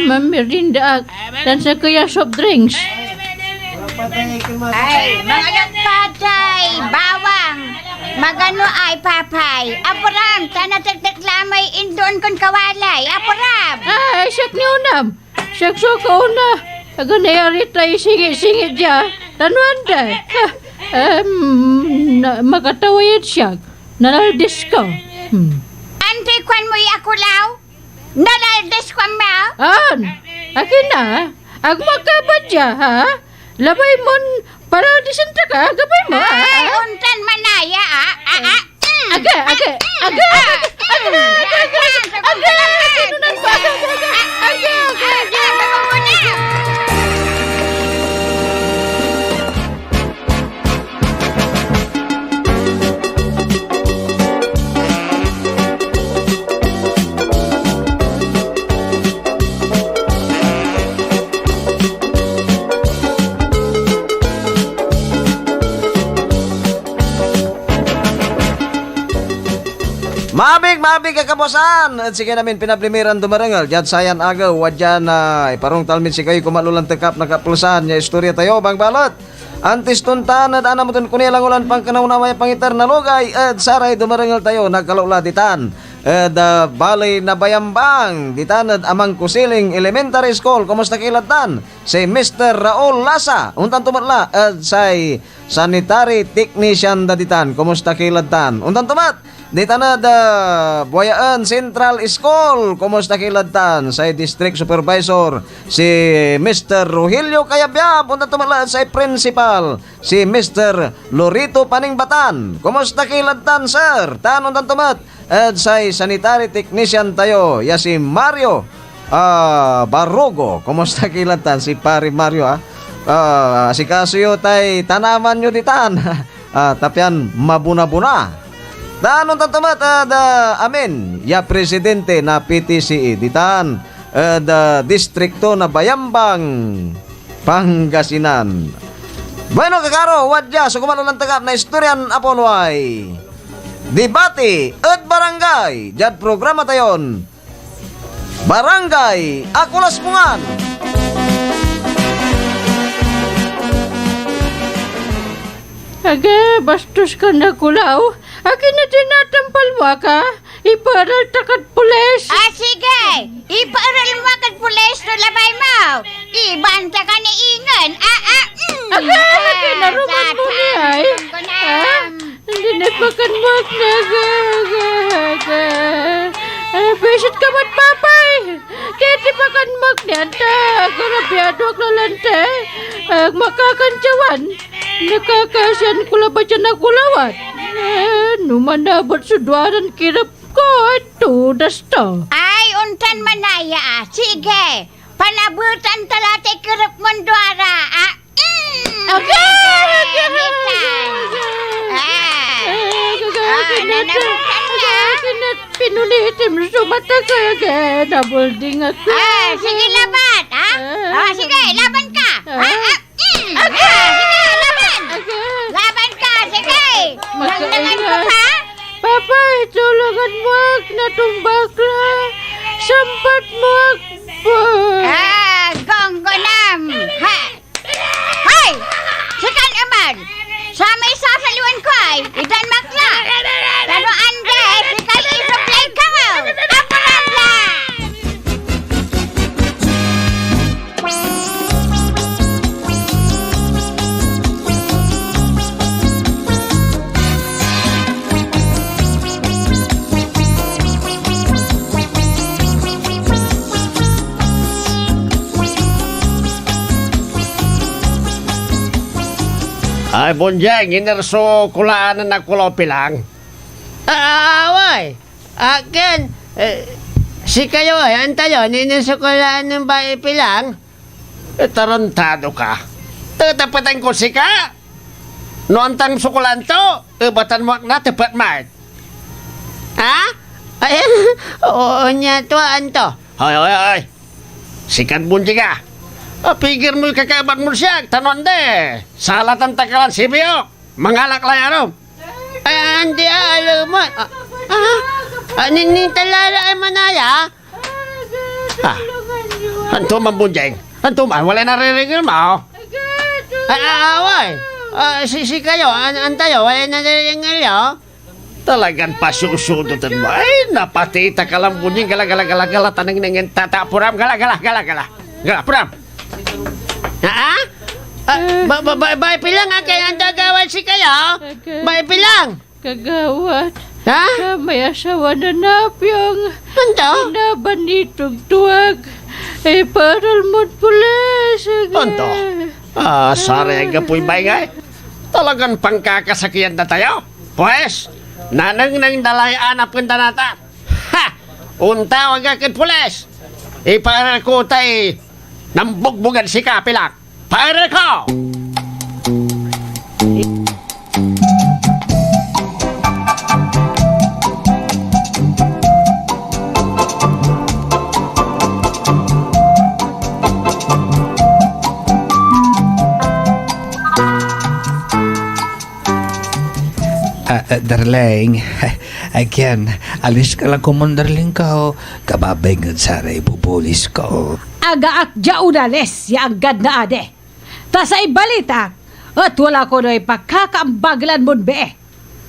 mamirinda dan sa kaya soft drinks. Ay, mga nagpatay, bawang, magano ay papay. Apuram, tanatagtak lamay indon kon kawalay. Apuram. Ay, siyak ni unam. Siyak so ka una. Aga nayari tayo singit-singit dya. Tanwanda. Makatawayan siyak. Nalaldes ka. Ante kwan mo ako law? Nalaldes kwan mo? Akin na. Agmakabad dya, ha? Labay mo, para disenta ka, gabay mo. Ay, untan manaya, Aga. Mabig kakabosan. At sige namin pinaplimiran dumarangal. Diyan sayan agaw. Wadyan na iparong talmin si kayo kumalulang tekap nakapulsan. Nya istorya tayo bang balot. Antis tuntan at anamutin kunia lang ulan pang kanawamay pangitar na lugay. At saray dumarangal tayo nagkalula ditan. Balay na bayambang ditanad amang kusiling elementary school. Kumusta kilatan? Si Mr. Raul Lasa. Untan tumatla. Say sanitary technician daditan. Kumusta kilatan? Untan tumat. Dita na Buayaan Central School. Kumusta kilatan? Sa district supervisor si Mr. Rogelio Cayabia. Punta tumala sa principal si Mr. Lorito Paningbatan. Kumusta kilatan, sir? Tanon tan tumat. At sa sanitary technician tayo ya si Mario Barrogo. Kumusta kilatan? Si Pari Mario si Kasyo tay tanaman nyo ditan. Tapyan mabuna-buna. Danon tantamat amin ya presidente na PTCE ditan distrikto na Bayambang Pangasinan. Bueno kakaro wadya so kumalulang tagap na istoryan aponway debate at barangay jad programa tayon Barangay Akulas Pungan. Aga, bastos ka na kulaw. Akin na tinatampal mo ka. Iparal takat pulis. Sige. Iparal mo kat pulis no labay mo. Ibanta ka ni Ingan. Aga, naruman mo ni ay. Hindi na pakanmak na. Besit ka mat papay. Kaya di pakanmak niya. Garabyado ak lalante. Makakantsawan. Nakakasyan ko lang ba siya nagulawat? Numanabot sa duwaran kirap ko. Tudas to. Ay, untan manaya. Sige. Panabutan talate kirap mong duwara. Pinulitim sa mata ka. Nabulding ako. Sige, laban. Sige, laban ka. Sige, laban. Laban ka, sige. Nanglangan mo pa? Papa, tulungan mo ak natumbak la. Sampat mo ak. Gonggonam. Hoy! Sikan aman. Sa may sasaluan ko ay idan makla. Pero ande, sikal isuplay ka mo. Aparamla! Ay, bonjeng, inerso kulaan na nakulaw pilang. Away. Akin, Si kayo ay antayo, ninasukulaan ng bahay pilang. Tarantado ka. Tatapatan ko si ka. No antang sukulan to, batan mo na tapat mat. Ha? Ay, oo niya to, anto. Hoy. Sikat bunti ka. Pigir mo yung kakabat mo siya, tanon de. Salatan takalan si Biok. Mangalak lang ano. Ay, hindi alam mo. Ninintalala ay manaya? Anto man bunjeng. Anto man, wala naririnig mo. Ay, away. Si kayo, antayo, wala naririnig nyo. Talagang pasusudutan mo. Ay, napatita ka lang bunjeng. Gala, tanang nangin tatapuram. Gala, puram. Bay pilang kaya ang dagawan si kayo? Bay pilang? Kagawad. Ha? May asawa na napyang. Anto? Nabanitog tuwag. Paral mo't pulis. Anto? Sorry ang gapoy bagay. Talagang pangkakasakiyan na tayo. Pues, nanang dalay anap kanda nata. Ha! Unta wag akit pulis. Iparal ko tay nambugbugan si Kapilak. Paral ko! Darling, again, alis ka lang kumon, darling ko. Kababay nga sana ipupulis ko. Agaak jaunales, ya agad na ade. Ta sa ibalita, at wala ko na ipakakambaglan mo be.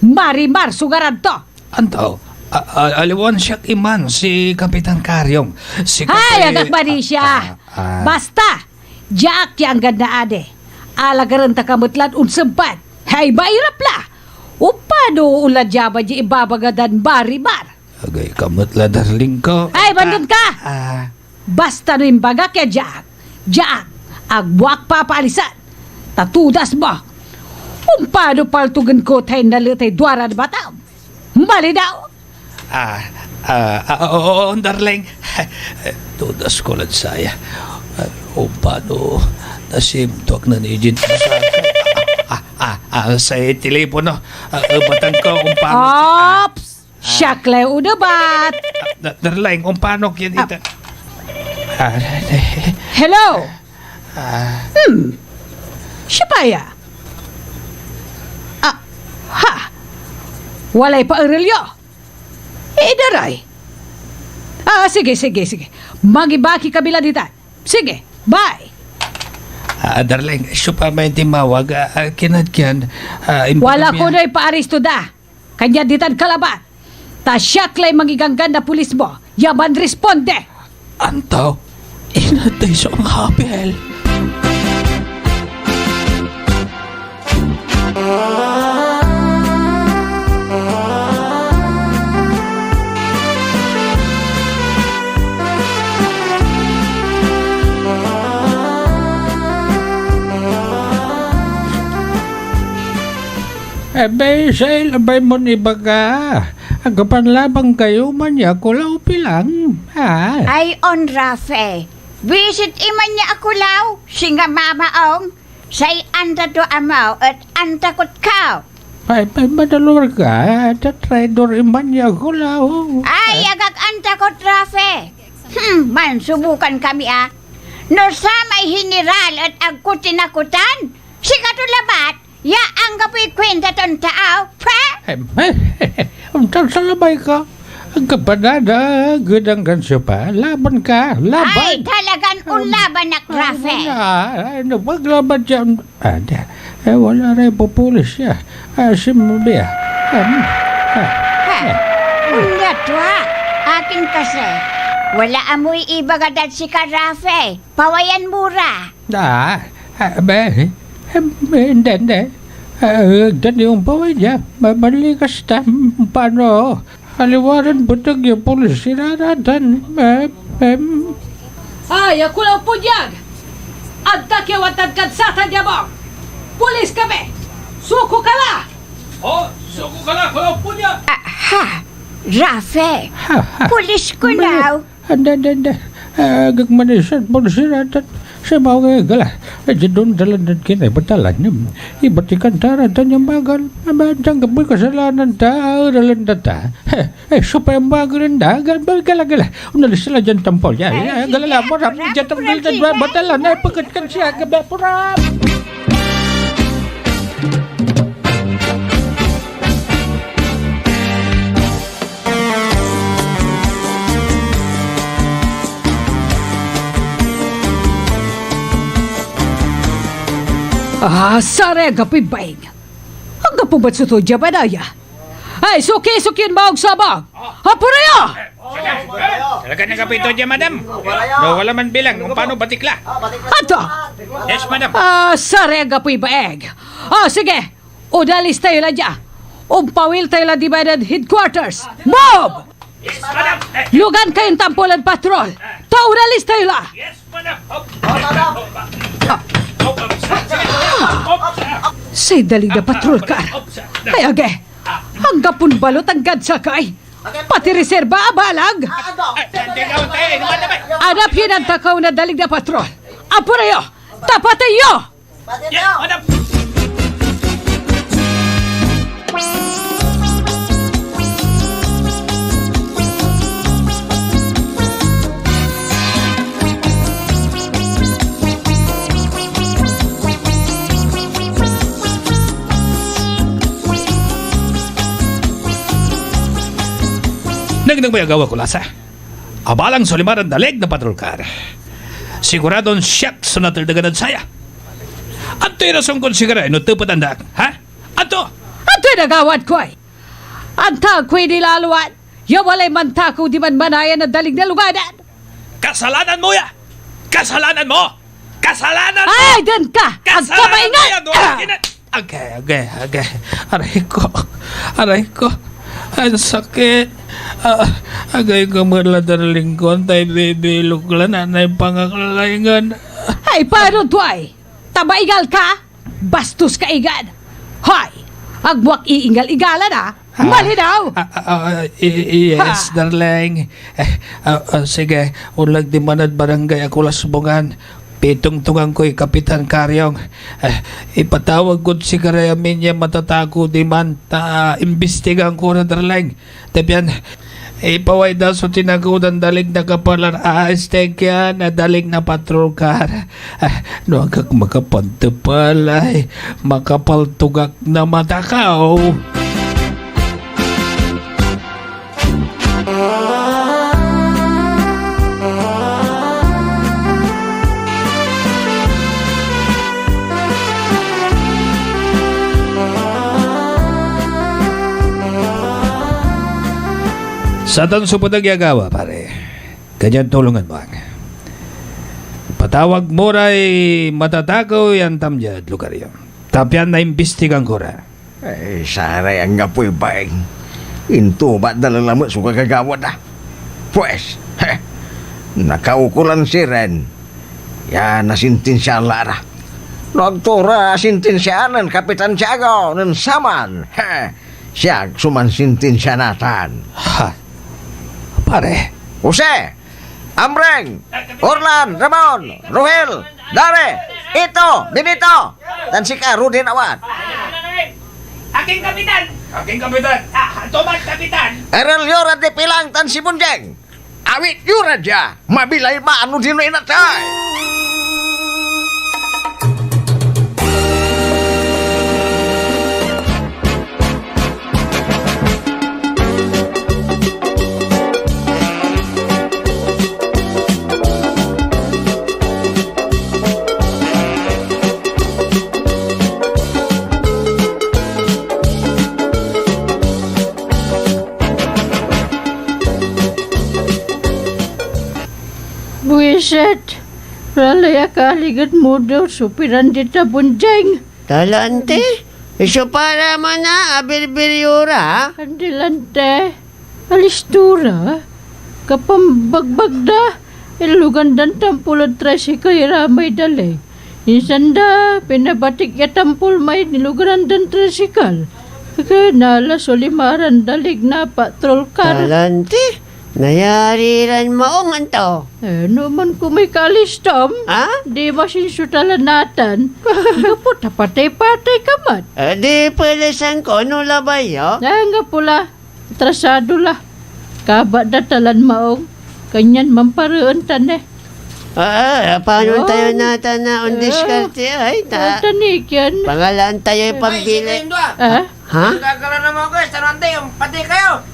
Marimar, sugaran to. Anto, aliwan siya iman si Kapitan Karyong. Si Ay, agak ba ni siya? Basta, jaak ya agad na ade. Alagaran ta kamutlan unsempat. Hay, bairap la. Upano ulad jaba di ibabagadan Marimar. Agay kamot la, darling ko. Ay, bandun ka! Basta no imbaga kaya Jack, agbuak papalisan. Tatudas mo. Paano paltugan ko tayo nalitay duwara na bataw? Mali daw. Oo, darling. Tudas ko lang saya. Paano nasimtok na ni Jin sa telepono. Batang ko paano. Ops! Siyakle udabat. Darling, paano yan ito? Hello? Siya pa ya? Ha? Walay pa arilyo? Daray. Sige. Magibaki kabila dita. Sige, bye. Darling, siya pa may timawag. Kinadyan. Wala ko na ipaaristo da. Kanya ditan kalabat. Ta siyaklay magiganggan na pulis mo. Yaman responde. Antaw, inatay sa ang hapel. Sa'yo labay mo ni baga. Ang kapanlabang kayo man niya, kulaw pilang. Ay, on Rafe. Visit iman niya ako law. Singa mamaong. Say anta to amaw at anta kot kao. Ay, madalor ka. Tatraidor iman niya, kulaw. Ay, agak anta kot Rafe. Man, subukan kami No sa may hiniral at agkutinakutan. Sikatulabat. Ya, anggap ikwenta ton tao, pa? Untal sa labay ka. Ang kapanada, gudang gansyo pa. Laban ka, laban. Ay, talagang unlaban na Rafe. Ano, maglaban dyan. Wala rin po pulis siya. Simbiya. Unya tuwa. Akin kasi. Wala amoy ibagadat si ka, Rafe. Pawayan mura. Hindi. Dan yung paway niya. Malikas na. Paano? Haliwaran butag yung pulis. Sinaratan. Ay, ako lang po dyan. Adta kiwatan kansata niya mo. Pulis kami. Suko ka la. Suko ka la. Kulaw po niya. Rafe, pulis ko now. Anda. Gagmanisan po siya natin. Sa mga gala. Doon dalan kinay batalan niya. Iba't ikantaran tanyang bagal. Abadang kapoy kasalanan ta. Dalan ta. Supaya ang bagal rin da. Gala. Unalis sila dyan tampol. Galala mo ram. Dyan tampol. Batalan. Pagkatkan siya. Gabi po ram. Sare gapi baik. Ang gapo ba't suto dya ba daya? Ay, suki-sukin ba og sabang? Hapuraya! Talaga na kapito dyan, madam. No, wala man bilang kung paano batikla. Ato! Yes, madam. Sare gapi baik. Sige. Udalis tayo la dya. Umpawil tayo la divided headquarters. Move! Yes, madam. Lugan kayong tampulan patrol. Udalis tayo la. Yes, madam. Say dalig na patrol car. Ay age, ang gapon balot ang gadsakay. Pati reserba abalag. Adap yun ang takaw na dalig na patrol. Apurayo, tapatayo! Yes, madam. Nagdang may agawa ko lasa. Abalang solimaran dalig na patrol car. Siguradon siyak sa nataldaganan saya. Anto yung rasong konsigara ino tupat andak, ha? Anto yung nagawad ko ay. Anta ko'y nilaluan. Yawalay mantako di man manayan na dalig na lugadan. Kasalanan mo ya! Kasalanan mo! Kasalanan mo! Ay, dan ka! Ang kamaingan! Okay. Aray ko. Ang sakit. Agay ko maladan lingkon tayo bibilog lang na pangakalaingan. Ay, paano to ay? Tabaigal ka? Bastos ka igad. Hoy, agwak iingal-igalan ah. Mali daw. Yes, darling. Sige, ulag di manad barangay ako lasubungan. Pitong-tungang ko'y Kapitan Karyong. Ipatawag ko si Karayamin niya matatago di man. Imbestigan ko na darling. Tapyan, ipaway daw so tinagudan dalig na kapalar aasteg yan na dalig na patrol car. No agak makapantapalay. Makapaltugak na matakaw. Sa tanso po nagyagawa, pare. Ganyan tulungan mo ang. Patawag mo ray matatakaw yan tamjad, lugar yun. Tapyan na imbestigan ko ra. Ay, saray ang gapoy baing. Into ba't dalalamot so kagagawad ah? Pues, nakaukulan si Ren. Yan, nasintinsya lara. Nagtura, sintinsyanan, Kapitan Tiago, ng saman. Siya, sumansintinsya natan. Ha? Pare. Jose, Amreng, Orlan, Ramon, Rohel, Dare, Ito, Benito, dan si Karudin Awad. Aking kapitan! Tuman kapitan! Erel Yora de Pilang tan si Bunjeng. Awit Yura ja, mabilay maanu dino inatay. Buisit, ralaya kaligat mo daw supiran dita bunjeng. Talante, iso para man na abirbiryura. Kandilante, alistura, kapambagbag da, ilugan dan tampulad tricycle ramay dali. Insanda, pinabatik ya tampul may nilugan dan tricycle. Kanala sulimaran dalig na patrol car. Talante, nayariran maong anto. Ano man kung may kalistom, di masinsutalan natin. Nga po, patay-patay ka man. Di palasan ko, ano labay yo? Nga pula, trasado la. Kaba datalan maong, kanyan mamparoon tan eh. Paano tayo natin na on diskarte ay tanik yan. Pangalan tayo yung pambili. Ha? Nagkakaroon na mga guys, tanong tayo, pati kayo.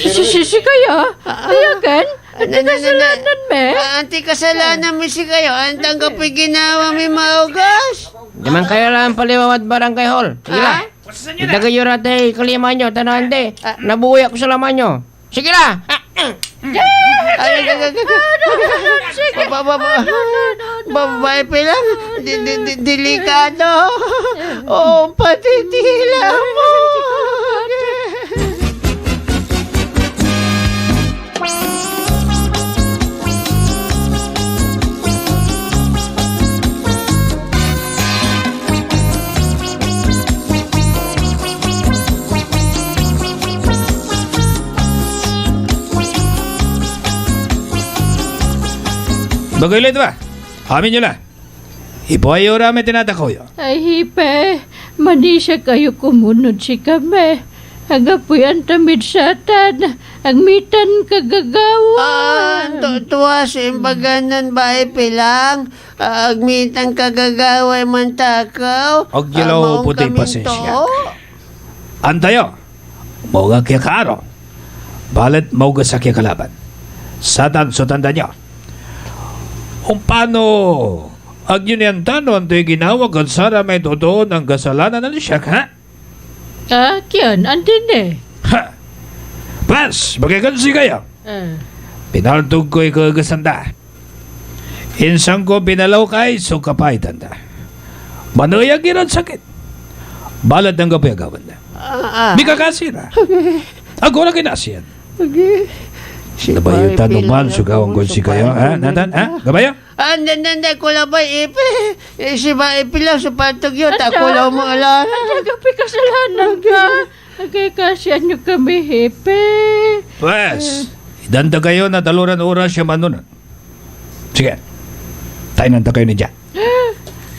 Si kayo? Ayagan? Anti kasalanan me? Anti kasalanan mi si kayo. Antang kapoy ginawa mi maugas. Diman kayo lang paliwawad barangay hall. Sige lang. Itagayo rate kalima nyo, tanong tayo. Nabuhay ako sa laman nyo. Sige lang. Babae pa lang. Delikado. Oh, patitila mo. Bagay ba? Amin nyo na. Ipo ay orame tinatakaw yun. Ay hipe, manisya kayo kumunod si kami. Agapoy ang tamid satan, ang mitan kagagawa. Tuwa sa imbaganan ba pilang? Agmitang kagagawa man takaw. Og gilaw puti pasensya. Antayo, mauga kaya kaaro. Balit mauga sa kaya kalaban. Satan so tanda nyo. Kung paano ang yun tanon to'y ginawa kung sana may totoo ng kasalanan ng siya, ha? Kyan, andin eh. Ha! Pas, magkakansi kayo. Pinaltog ko'y kagasanda. Insang ko pinalaw kay so kapay tanda. Manuyag yun ang sakit. Balad ng kapay agawan na. Di kakasira. Ako na kinasiyan. Gabayo tanuman sugawang konsi kayo, ha? Natan, ha? Gabayo? Nanda ko labay ipe. Si ba ipe lang sa patog yun. Ako lang maalala. Nagapi kasalanan ka. Nagkakasyan nyo kami, hipe. Pues, idanda kayo na daluran oras siya manunan. Sige, tayo nanda kayo ni Jack.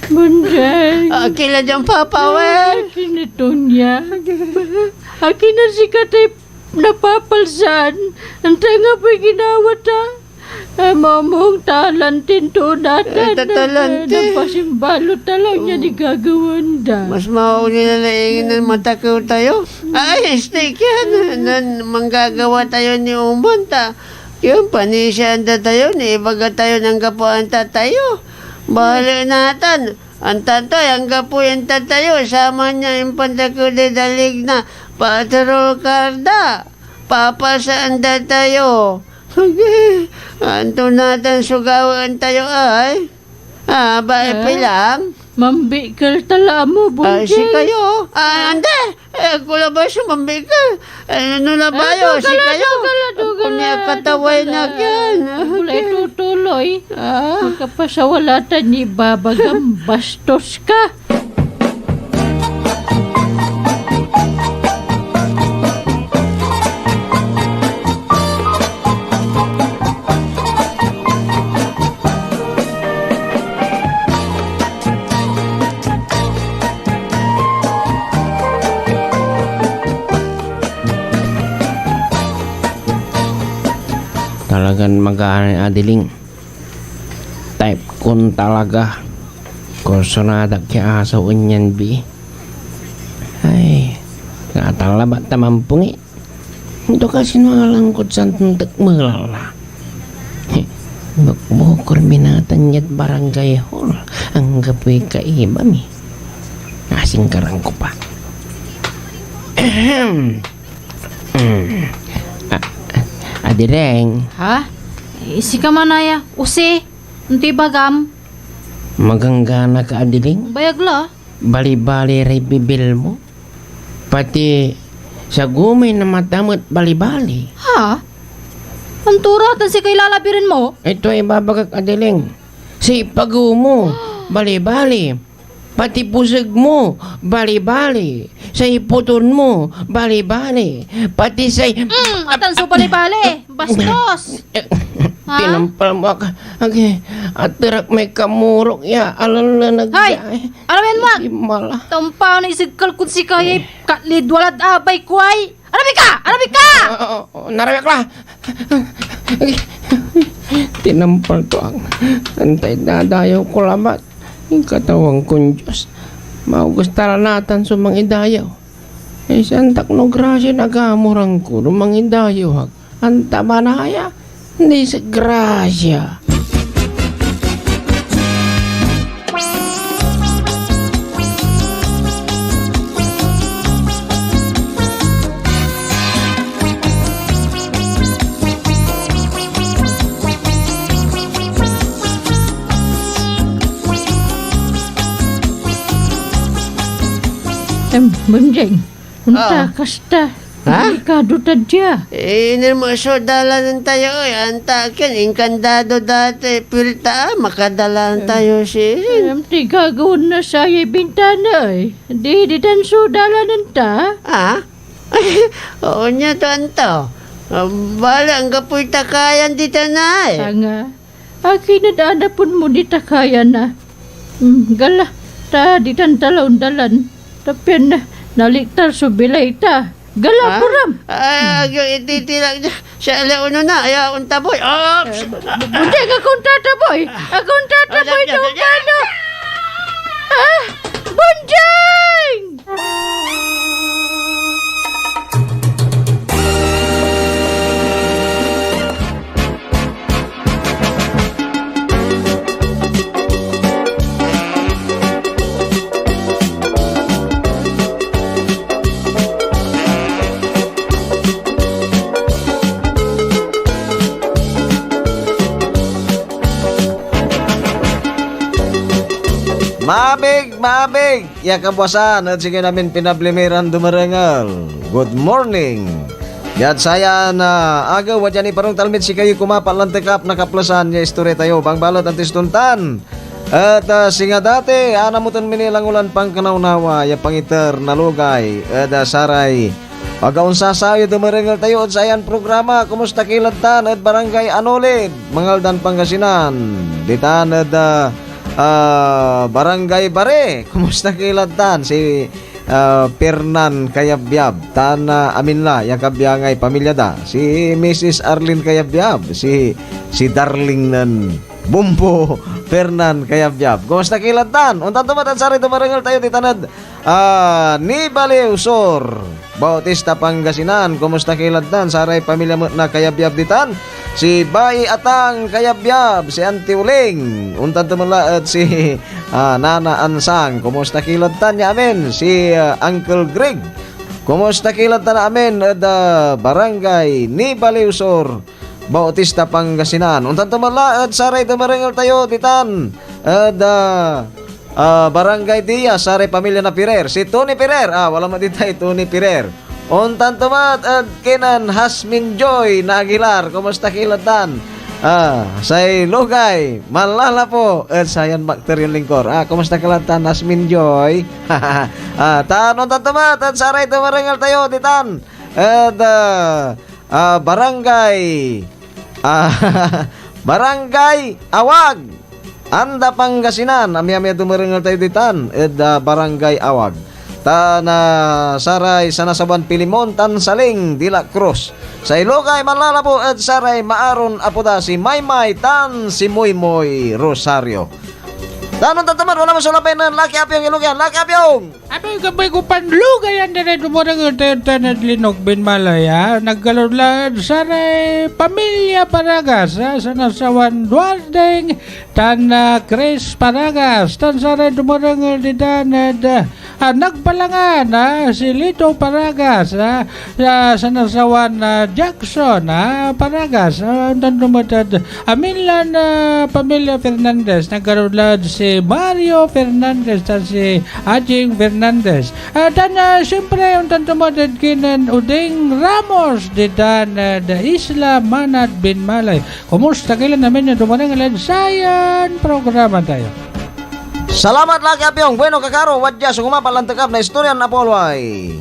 Munday. Kila dyan papawel. Akin ito niya. Akin na si Katay napapalsan. Ang tanga po'y ginawa ta. Mamong talantin to natin. Tatalante. Napasimbalo talaw niya di gagawan da. Mas mauni na naingin na matakaw tayo. Ay, steak yan. Manggagawa tayo ni Umbanta. Yung panisyan na tayo, ibaga tayo ng kapuan tayo. Bahala natin. Ang tatay, ang kapuyan tayo. Sama niya yung pantakaw de dalig na patrol karda. Papasaan tayo. Anto natin sugawan tayo ay. Ba lang. Mambikal tala mo, Bunjay. Si kayo. Ande. Kula ba siya mambikal? Ano na ba yun? Si kayo. Kung niya kataway na yan. Kulay tutuloy. Magkapasawalatan ni Babagang bastos ka. Talagang mag-aanay adiling. Type kun talaga. Kursonadak kaya aso unyan bi. Ay, natalabat naman pungi. Ito kasi nalangkot sa tuntak malala. Magbukor binatan niya't barangay hall. Ang gapoy kaiba mi. Nasing karang ko pa. Adireng. Ha? Si Kamanaya, usi, unti bagam. Maganggana ka adiling? Bayagla. Bali-bali ray bibil mo. Pati sa gumay na matamot bali-bali. Ha? Ang turatan si kay lalabirin mo? Ito ay babagak adiling. Si pagu mo, bali-bali. pati pusag mo, bali-bali. Sa iputon mo, bali-bali. Pati sa... Atan so bali-bali. Bastos. Tinampal mo ka. Okay. At tirak may kamurok ya. Alala Hay! Alamin mo! Mala. Tampaw na isigkal kung si kaya katlid walad abay kway. Alamig ka! Alamig ka! Narawak lah. Tinampal to ang antay dadayaw ko lamat. Yung katawang kong Diyos. Maugustara natin sa mga idayaw. Santak no grasya nagamurang ko ng mga idayaw. Anta manaya. Hindi sa grasya. Bunjing, unta kasta. Delikado tadya. Ini masodalanan tayo. Antakin, inkandado dati. Pilta, makadalan tayo si... Di gagawin na saya bintana eh. Di dan sodalanan ta. Oo niya to, anto. Bala, ang kapoy takayan di tanay. Nga. Akin na daan pun mo di takayan na. Gala, ta di tan talaw-dalan. Tapi na, naliktar so bilay ta. Gala puram. Ay, ititilang niya. Siya uno na. Ayaw akong taboy. Hindi, akong tataboy. Akong tataboy na umano. Bunjing! Mabig! Ya kabuasan at sige namin pinablimiran dumarangal. Good morning! Yat saya na agaw wa dyan iparong talmit si kayo kumapalantikap nakaplasan ya istorya tayo bang balot at istuntan. At singa dati anamutan minilang ulan pang kanaunawa ya pangiter nalugay at saray pagaon sasayo dumarangal tayo at sayan programa kumusta kilatan at barangay Anolid Mangaldan Pangasinan ditan at Barangay Bare, kumusta kilatan si Pernan Kayabyab, Tana Aminla, yung kabyangay pamilya da, si Mrs. Arlene Kayabyab, si Darling nan Bumbo Pernan Kayabyab, kumusta kilatan? Untan tumatan sari tumarangal tayo titanad ni Baleusor, Bautista Pangasinan, kumusta kilatan? Saray pamilya mo na Kayabyab ditan. Si Bai Atang Kayabyab, si Auntie Uling, untan tumala at si Nana Ansang, kumusta kilatan niya amin, si Uncle Greg, kumusta kilatan amin at barangay ni Baleusor, Bautista Pangasinan, untan tumala at saray tumarangal tayo titan at barangay Diaz, saray pamilya na Pirer, si Tony Pirer, wala mo ditay Tony Pirer. Untan tumat at kinan Hasmin Joy na Aguilar, kumusta kilatan? Say Lugay, malala po at sayan bakter yung lingkor. Kumusta kilatan Hasmin Joy? Untan tumat at saray tumarangal tayo titan. At barangay Barangay Awag, Anda Pangasinan, amya-amya tumarangal tayo titan. At barangay Awag. Na saray sa nasaban Pilimon Tansaling Dila Cruz sa Ilocay Manlalapo at saray maaron apuda si Maymay Tan si Moymoy Rosario. Tanon tatamar wala masulapay na laki apyong Ilocyan, laki apyong. Abay kabay ko panlugay ang dere dumurang tanad Linog bin Malaya naggalulad saray pamilya Paragas sa nasawan Duardeng tan Chris Paragas tan saray dumurang didanad nagpalangan si Lito Paragas sa nasawan Jackson Paragas tan dumatad aminlan pamilya Fernandez naggalulad si Mario Fernandez at si Ajing Fernandez. Dan siyempre yung tantumadad kinan Uding Ramos de Dan da Isla Manat bin Malay. Kumusta kailan namin yung dumanang sayan programa tayo. Salamat lagi apyong bueno kakaro wadya suguma palantekap na istoryan na polway.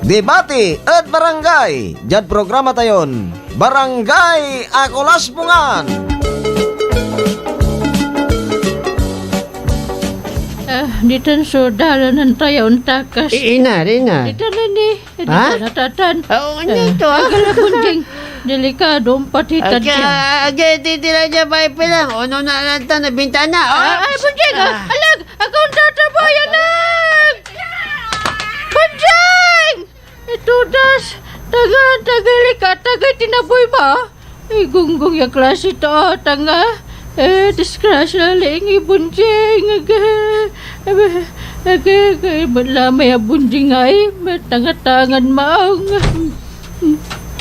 Debate at barangay. Jad programa tayon. Barangay Akolas Bungan. Dito sudalan tayo takas. Ina. Dito na ni. Ha? Dito natatan. Oo, ito Agalabunjing. Delikado ang patitan siya. Titira niya ba lang? Ano na lang na bintana? Ay, Bunjing! Alag! Ako ang tatabayan na! Bunjing! Ito das! Tagay tinaboy ba? Gunggong yung klase ito, tanga. Disgrasya lang, Bunjing. Lamay ang Bunjing ay. Tanga-tangan maong.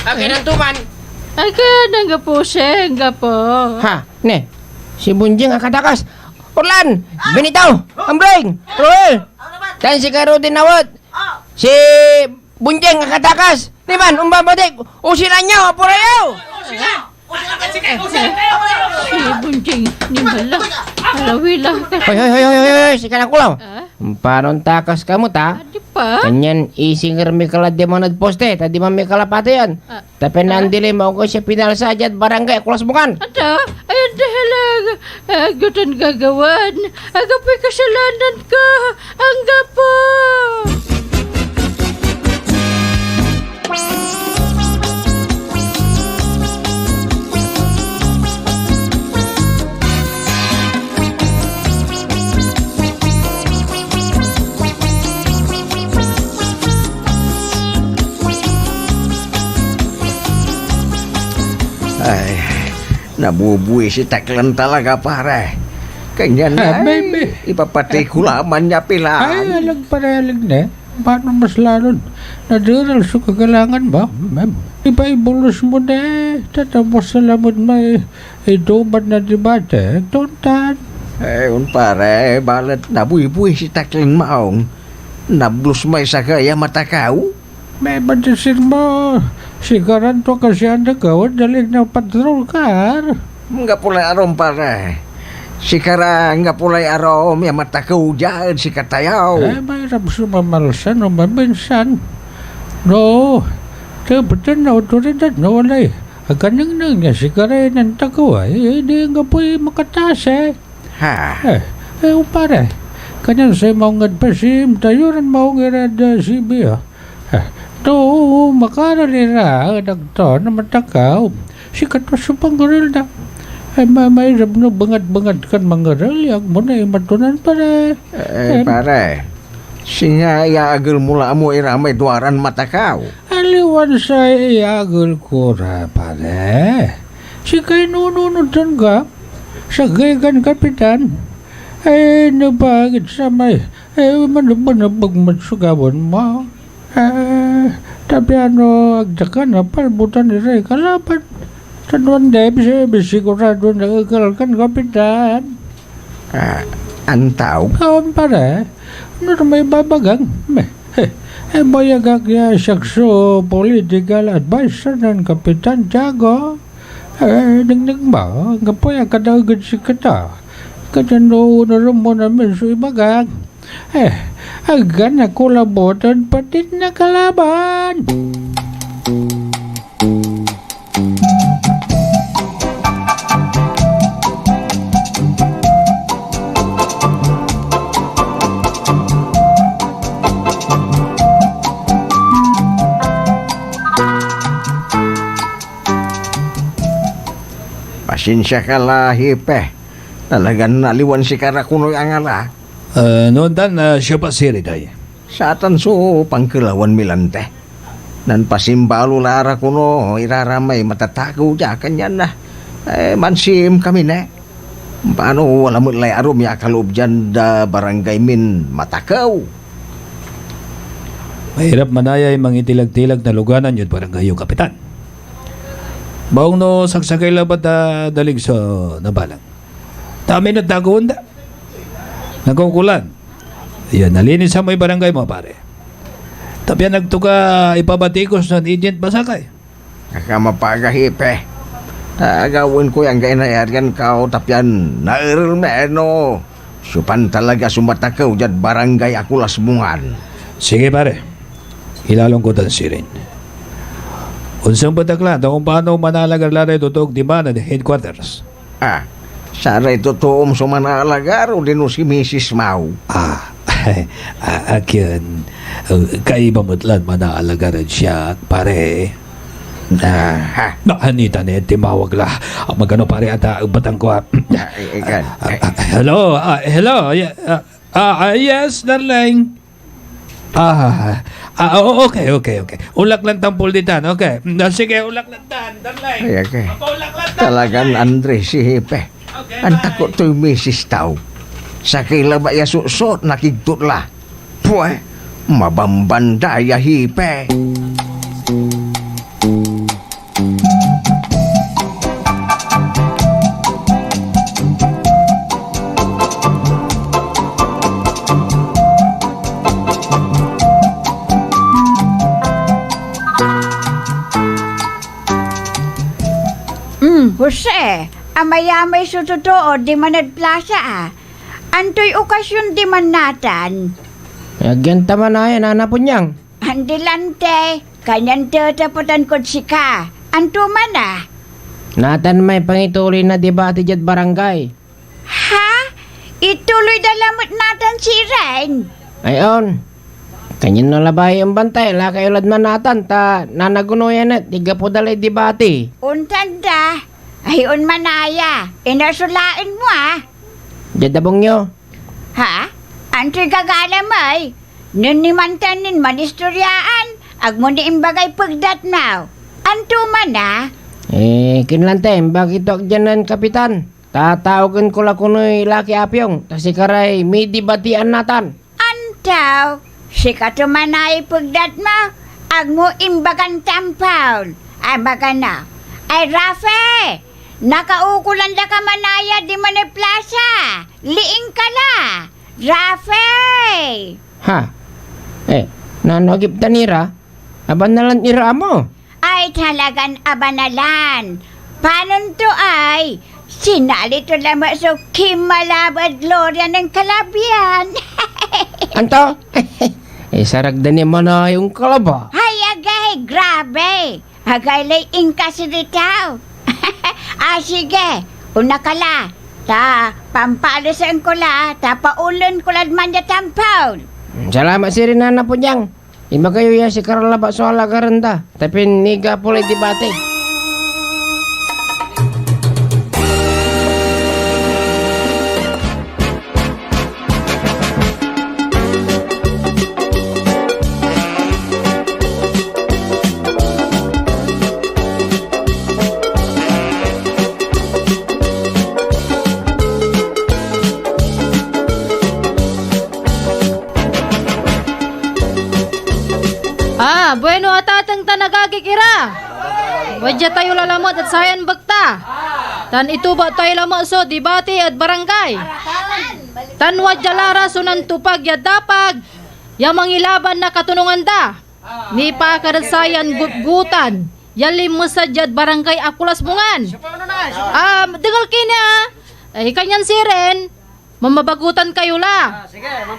Akin ang tuman. Akin ang gapuseng gapo. Ha, ne. Si Bunjing ang katakas. Orlan, Benitaw, Ambreng, Roel. Dan si Karudin Nawat. Si Bunjing ang katakas. Niman, umbabatik. Usilan niya, apurayaw. Si Bunjing, ni bala. Alawilah ka. Hoy, si Kanakulaw. Paano takas kamu ta? Pa? Kanyan isinger mi kala di mga nagposte, tadi mami kala pati yan. Tapi nandili mo ko siya pinal saja at barangay Akolas Bungan. Ada? Ayun dahalag. Agutan gagawan. Agapay kasalanan ka. Ang gapo. Ay, nabubuhay si Taklan talaga pare. Kanya na, ipapatay ko laman niya pilaan. Ay, alag na. Paano mas lalo? Nadiral sa kagalangan ba? Iba-ibulos mo na. Tatapos sa lamod may itubad na debate. Tuntan. Ayun pare, balat nabubuhay si Taklan maong. Nablus may sakaya matakaw. May batisin mo. Sigaran to kasi ang nagawad dali na patrol car. Nga pulay arom pare. Sikara nga pulay arom ya matakaw dyan si katayaw. May rap sumamalsan o mabinsan. No, taputan na otoridad na walay. Aganang nang niya sigara ng tagaw ay hindi nga po'y makatas Ha? Pare, kanyan sa mga pasim tayo rin maong irada si Bia. To, makaralira nagto na matakaw. Si katos sa pangaril na. Ay may rabno bangat-bangat kan mangaril. Yang mo na imatunan pare. Pare, siya iagil mula mo iramay duaran matakaw. Aliwan sa iagil ko ra pare. Si kay nununod ka. Sa gaygan kapitan. Ay nabagit sa may. Ay manabag matsugawon mo. Tapi agdakan apa butan diri kalaban tanuan deb siya bisigurado nagagalkan kapitan. Antaw? Kawan pare, ano may babagang? Bayagag niya sakso political advisor ng Kapitan Tiago. Nagnig ba? Ngapoy kadagad si kata. Kadano na rin mo namin so ibagag. Agan na kulabotan patit na kalaban. Pasensya ka lahi pe. Talagang naliwan si Karakunoy ang ala. Noon tan siya pa siri tayo. Sa atan so pangkilawan milante. Nan pasimbalo lara kuno iraramay matatakaw dya kanyan na. Mansim kami na. Paano wala mo lay arom ya kaloob dyan da barangay min matakaw. Mahirap manayay mangitilag-tilag na luganan yun barangay yung kapitan. Baong no saksakay labat dalig sa nabalang. Dami na tagoon da. Nagkukulan. Yan, nalinis sa may barangay mo, pare. Tapos nagtuka ipabatikos ng agent basakay. Nakamapagahipe. Gawin ko yung gainayarian ka o tapyan nairil meno. Supan talaga sumatakaw jad barangay Akulas Bungan. Sige pare, ilalong ko tan sirin. Unsang pataklan kung paano manalagar-laray tutog di ba na headquarters? Saray totoom sumanalagar o din si Mrs. Mau. Akyan, kaiba matlan manaalagaran siya, pare. Anita na timawag la. Magano pare ata batang ko. Hello, hello. Yes, darling. Okay. Ulak lang tampol ditan. Okay. Sige, ulak lang tan, darling. Okay. Talagang Andre si Hepe. Ang takot to yung Mrs. Tau. Sa kilaba ya susot nakigtot la. Puwe, mabambanda ya Hepe. Jose, amay-amay sa totoo, di manad plaza Antoy okasyon di man natan. Agyan tama na yan, anak po niyang. Andilante, kanyan tataputan ko sika. Anto man Natan may pangituloy na debate dyan barangay. Ha? Ituloy dalamot natan si Ren. Ayon. Kanyan na labay ang bantay, lakayulad man natan, ta nanagunoyan at tiga po dalay debate. Untanda, ayon manaya, inasulain mo Jadabong nyo. Ha? Antoy gagalamay. Nunimantanin manistoryaan, agmuni imbagay pagdat now. Anto man Kinlantay, bakit ito dyan kapitan? Tatawagan ko lang kuno'y laki apyong, tasi karay, may debatian natan. Antaw, si katumanay pagdat mo, agmo imbagan tampaw. Ay baga na. Ay Rafe, nakaukulan da ka manaya di manay plaza. Liing ka la. Rafe! Ha? Nanogip tanira? Aban nalan ira mo? Ay talagan abanalan. Panon to ay? Sinali to lamang so Kimalabad Gloria ng Kalabian. Anto? Saragdan niya mo na yung kalaba. Ay agay, grabe. Agay lay inkasilitaw. Sige, una ka la. Ta, pampalisan ko la, ta paulan ko la man ya tampaw. Salamat si Rinana po niyang. Ima kayo ya si Karalaba soal agaranda. Tapi niga pulay debate. Bueno atatang tanagagikira. Wadya tayo lalamot at sayan bagta. Tan ito ba tayo lamot so debate at barangay. Tan wadya lara sunan tupag ya dapag. Ya mangilaban na katunungan da. Ni pakarsayan gutgutan. Yalim mo sa jad barangay Akulas Bungan. Dengal kina. Kanyan siren. Mamabagutan kayo la.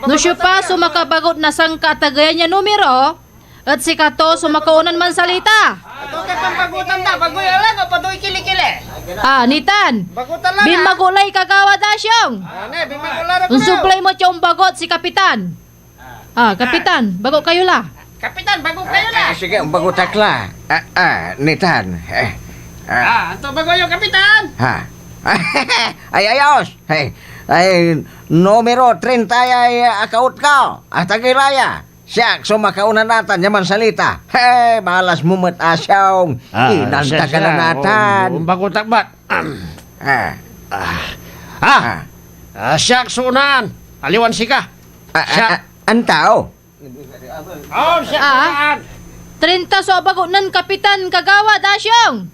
No siya pa sumakabagot na sang katagayan niya numero. At si Kato sumakaunan man salita. Ito kay pampagutan na, bagoy lang o padoy kili-kili. Nitan. Bagutan lang Bimagulay kagawa dasyong. Bimagulay ko. Unsuplay mo tiyong bagot si Kapitan. Kapitan, bago kayo la. Kapitan, bago kayo la. Sige, bagutak la. Nitan. Ito bago yung Kapitan. Ay, ayos. Ay, numero 30 ay akaut ka. Tagaylaya. Siyak, sumakaunan natin, yaman salita. Malas mumat asyong. Inanta ka na natin. Bagutak ba? Siyak sunan. Aliwan sika. Antao? Siyak 30 so bago nan Kapitan kagawa dasyong.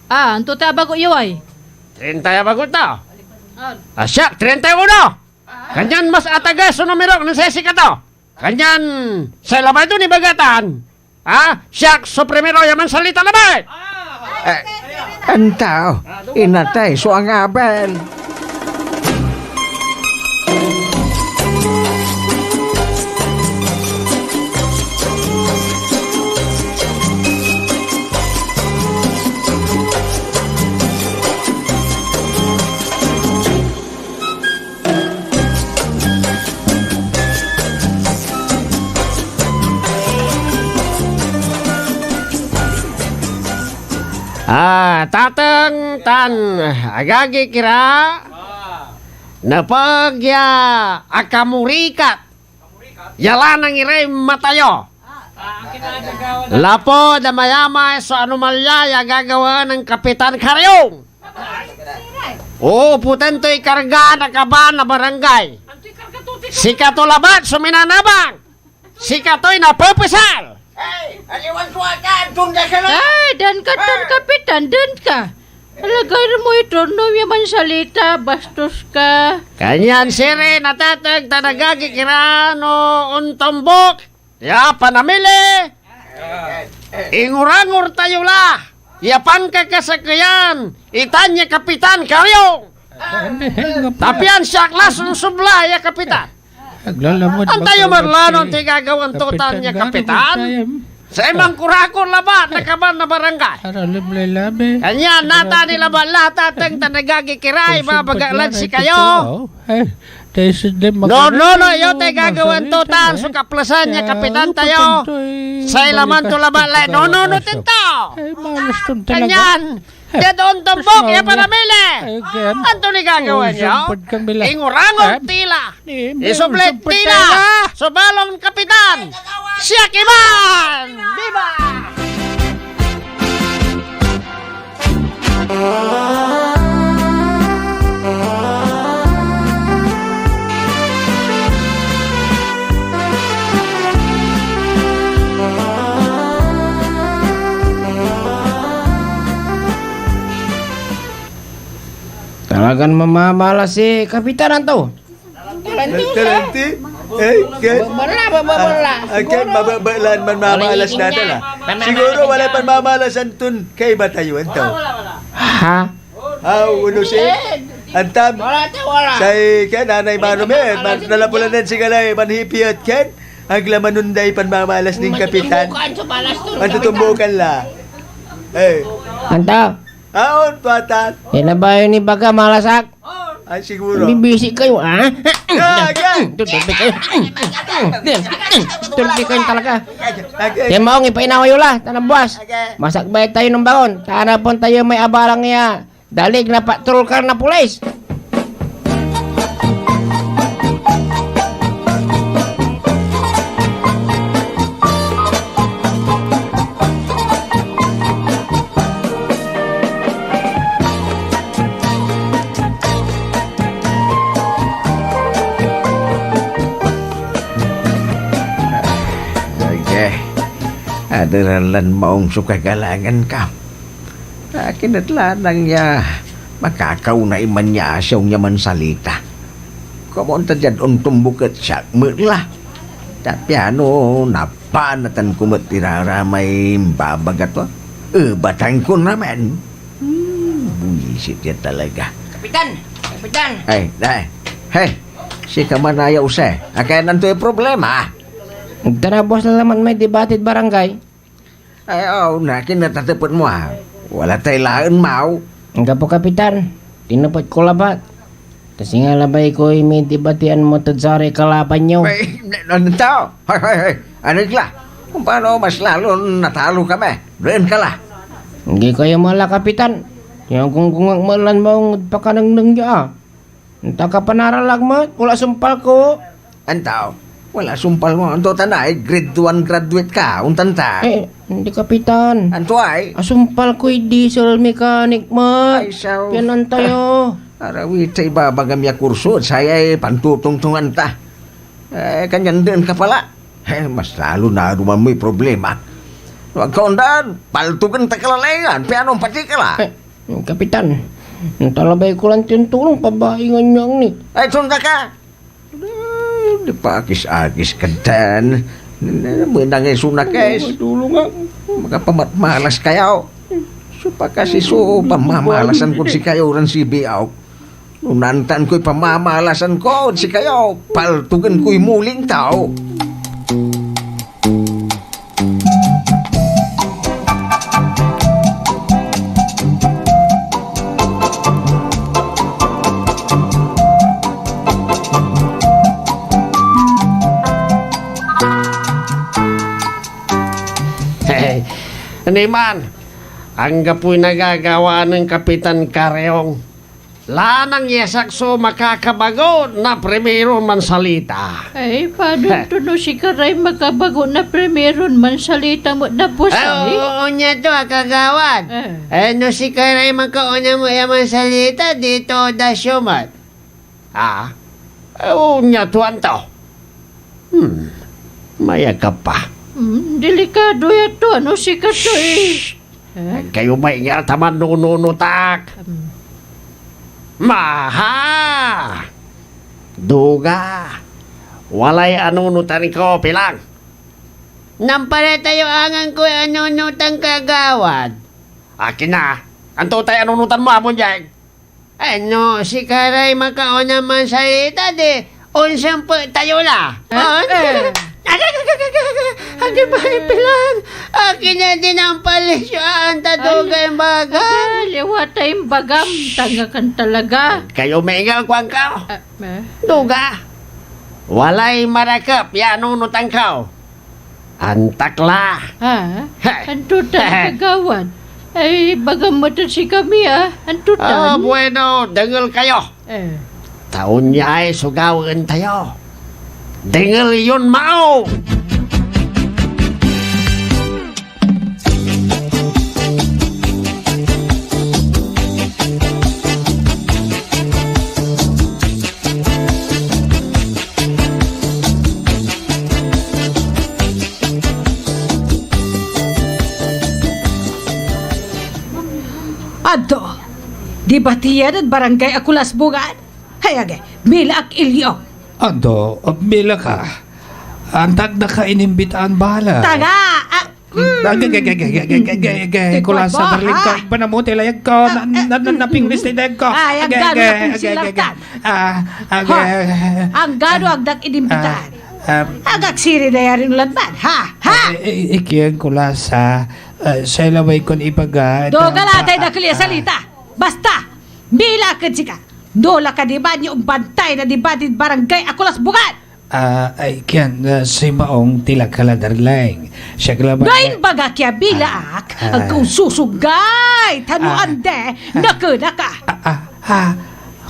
Anto ta bago iway. 30 ya bago ta. Siyak 31. Kanyan mas atagas so numero ng sesika to. Kanyan, sa labay doon ibagatan. Siyak, so primero yaman salita labay. Antao, inatay, so ang abel. Tatang tan agagi kira napagya akamurikat yalanang iray matayo. Lapo da mayama sa anomalya ya gagawa ng Kapitan Karyong. Putan to'y karga na kaban na barangay. Si Katulabat suminanabang. Si Kato'y napapasal. Ay, dan ka tan kapitan, dan ka. Alagay mo ito, no yaman salita, bastos ka. Kanyan sire natatag tanagagi kirano untombok. Ya panamili. Ingurangur tayo la. Yapan ka kasakayan. Itanya Kapitan Karyong. Tapian siya klas ng subla ya Kapitan. Antayo marlanon ti gagawan tutan niya Kapitan. Sa imang kurakon labat na kaban na barangay. Kanya nata ni labat lahat atang tanagagi kiray mabagalan si kayo. No, yo te gagawan tutan so kaplasan niya Kapitan tayo. Sa ilaman to labat lai. No, tinto. Kanyan. Kaya doon tumbok, ya panamili. Anto ni gagawan niyo? Ingurangon tila. Isublet tila. Subalong Kapitan. Siya kiman! Viva! Talagang mamamalas si Kapitan to. Talanti? Babala. Akan mababalan man mamalas natin Siguro wala pan mamalasan tun kay batayuan to. Ha? Uno si Antam. Say ken nanay manumet nalapulan si galay manhipiat ken aglamanunday pan mamalas ning Kapitan. Matutumbukan la. Anta. Aon patat. Yan na ba yun ni Baga malasak? Ay siguro. Bibisi kayo Tulpi kayo. Tulpi kayo talaga. Yan maong ipainawayo la. Tanang buwas. Masak bayad tayo ng baon. Tanapon tayo may abalang niya. Dalig na patrol car na pulis. Adaralan maong sukagalangan ka. Kinatlanang niya makakaw na iman niya asyaw niya man salita. Kumunta dyan untumbukat siya mula. Tapiano napanatan kumatirara may babagat wa. Batang ko naman. Buisit yan talaga. Kapitan! Hey, si Kamanaya Use. Kaya nanto yung problema. Nagtarabos na naman may debatid barangay. Natatapot mo Wala tayo laan mau. Nga po Kapitan, tinapot ko labat. Kasi nga labay ko may debatian mo tadsari kalaban nyo. Ano tao? Ano kila? Kung paano mas lalo natalo kami? Doon ka la. Hindi kayo mala Kapitan. Yung kung malan mo pakanang nangya. Entah ka panaralag mo, wala sumpal ko. Antaw? Wala sumpal mo. Anto tanay, grade 1 graduate ka. Untan ta. Hindi Kapitan. Anto ay? Asumpal ko'y diesel mechanic mo. Ay, saw. Pianan tayo. Arawit sa ibabagam ya kurso. Saya'y pantutungtungan ta. Kanyan din ka pala. Mas lalo na ruman mo'y problema. Huwag ka undan. Paltugan ta kalalayan. Pianong pati ka la. Kapitan, talabay ko lang tulong pabaingan niyang ni. Ay, sunda ka. Di pa akis-akis ka dan. Menangay sunak guys. Tulong nga. Magapamatmalas kayo. Supa kasi pamamalasan ko si kayo ran si Biaw. Nunantan ko'y pamamalasan ko si kayo. Paltugan ko'y muling tao. Niman, ang gapoy nagagawa ng Kapitan Karyong. Lanang yasakso makakabago na primero man salita. Ay, paano to no si Karay makabago na primeron man salita mo na busay? Oo niya to, kagawad. Ano si Karay magkauna mo yaman salita dito da syumat? Oo niya tuwan to. Mayagap pa. Delikado yato, ano si Katoy? Kayo may nga taman nunutak. Maha! Duga! Walay anunutan ko pilang. Nampara tayo angan ko anunutang kagawad. Akin na. Anto tayo anunutan mo amon dyan? Ano, si Karay makauna man salita de. Unsang po tayo la. Adi ba ipilan? Akin na din ang palisyoan taduga yung bagay. Liwat tayong bagam, tanga kan talaga. Kayo may ingal kwang kao. Duga. Walay marakap ya anunutan kao. Antakla. Antutan kagawad. Ay, bagam mo si kami Antutan. Bueno, dengal kayo. Taon niya ay sugawan tayo. Dengal yun mao. Adto, di ba tiyan at barangay Akulas Bugan? Hayage, milak ilyo. Ando, bila ka. Antag na ka inimbitaan bala. Tanga! Kula sa darling ka. Panamuti layag ko. Napinglis ni deg ko. Ay, ang gano na kung silaktan. Ang gano agdak inimbitaan. Agak siri na yarin uladman. Ikiyan kula sa ilaway kon ipaga. Dogalatay na kaliya salita. Basta, milakad sika. Dola ka diba niyo ang bantay na diba di barangay Akulas Bugan? Ay kiyan, si maong tilakala darling. Siya kalaban. Dain baga kya bilaak, ang kung susugay, tanuan de, nakuna ka.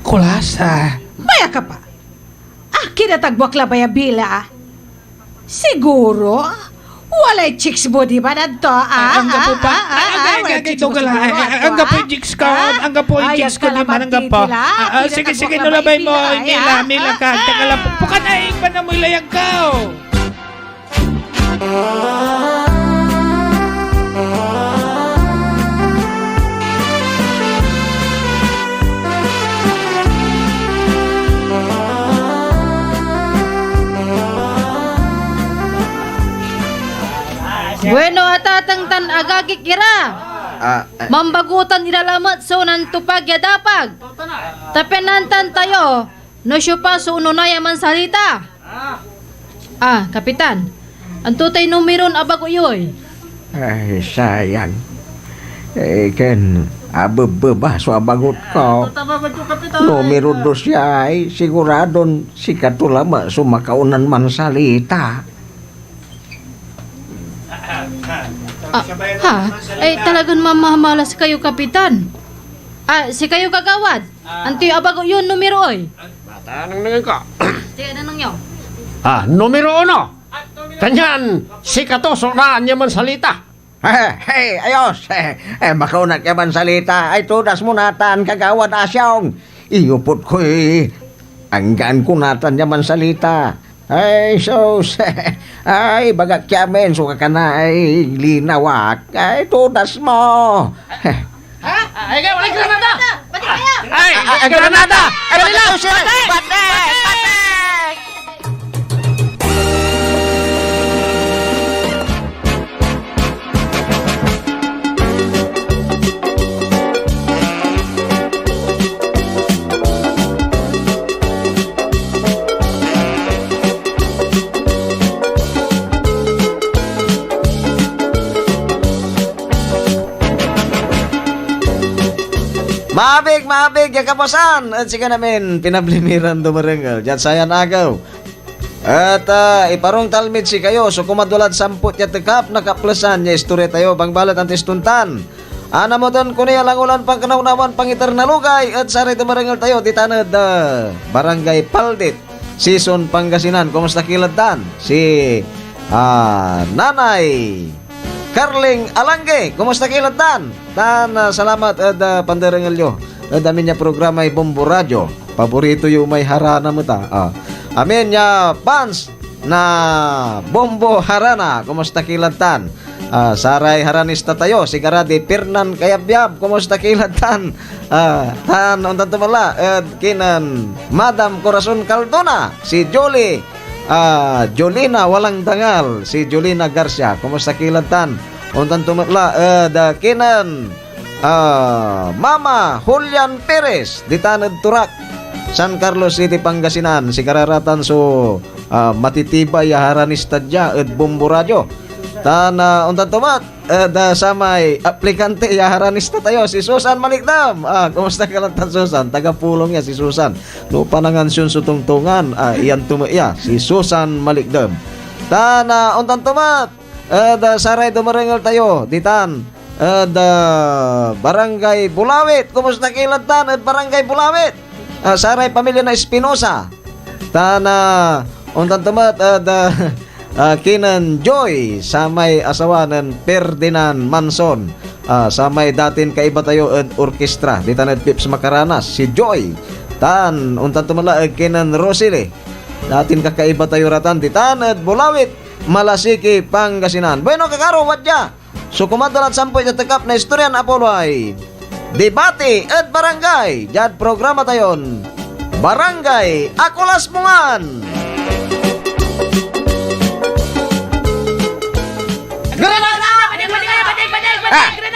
Kulasa. Maya ka pa. Kinatagwak la baya bila? Siguro, walay chicks mo di ba nanto? Ang gapo pa? Ang gapo yung chicks ko. Ang gapo yung chicks ko naman. Ang gapo. Sige, nulabay mo. Mila ka. Taka lang. Pukan ay, pa na mo ilayag ka. Bueno, atatang tan agagik ira. Mambagutan ilalamat so nan tupag ya dapag. Tapenantan tayo. No siya pa so uno na yaman salita. Kapitan. Anto tayo numeron abago yoy. Ay, sayang. Ken, ababa so abagot ko. Numero 2 siya ay siguradon si katulama sumakaunan man salita. Ay talagang mamamalas kayo, Kapitan. Si kayo kagawad. Anti abago yun numero oy. Tanang nangan ka. Tiyan na nyo. Numero 1. Kanyan, si Katoso na niya man salita. Hey, ayos. Makaunat ka man salita. Ay, tudas mo natan, kagawad asyong. Iyupot ko'y anggan ko natan niya man salita. Ay, sos. Ay, bagak kiamen. So ka na ay linawak. Ay, tudas mo. Ay, granada! Pati kaya! Ay, granada! Ay, Pati! Pati! Maabig, yung kapasan. At sige namin, pinablimiran dumarengal. Diyan sayan agaw. At iparong talmid si kayo. So kumadulad samput ya tekap, nakaplasan niya istorya tayo. Bangbalat ang tistuntan. Ana mo ton kunya langulan pangkanaunawan pangitar na lugay at saray tumarangal tayo di tanad Barangay Paldit, Season Pangasinan. Kumusta kiladtan? Si Nanay Carling Alangge, kumusta kiladtan? Salamat at pandarangal nyo. Dami niya programa ay Bombo Radio. Paborito yung may harana mo ta. Amin niya fans na Bombo Harana, kumusta kiladtan? Saray haranista tayo, si Karadi Pirnan Kayabyab, kumusta kiladtan? Tan untan tumala kinan Madam Corazon Caldona, si Jolie Jolina Walang Dangal, si Jolina Garcia, kumusta kiladtan? Untan tumala kinan Mama Julian Perez di Tanad Turak, San Carlos City, Pangasinan, si kararatan so matitibay haranista dya at Bombo Radio. Untan tumat sa may aplikante haranista tayo, si Susan Malikdam. Kumusta ka lang Susan? Tagapulong ya si Susan. No panangan siyon sutungtungan, iyan tumaya si Susan Malikdam. Untan tumat saray dumarengal tayo ditan Barangay Bulawit. Kumusta kilatan at Barangay Bulawit? Saray pamilya na Espinosa. Untan tumat Kinan Joy sa may asawa ng Ferdinand Manson, sa may datin kaiba tayo at orkestra di tanad Pips Makaranas, si Joy. Untan tumala kinan Rosile, datin kakaiba tayo ratan di tanad Bulawit, Malasiki, Pangasinan. Bueno kakaro wadya. So kumadalat sampoy na tekap na istoryan Apoloy debate at barangay. Jad programa tayon Barangay Akulas Mungan.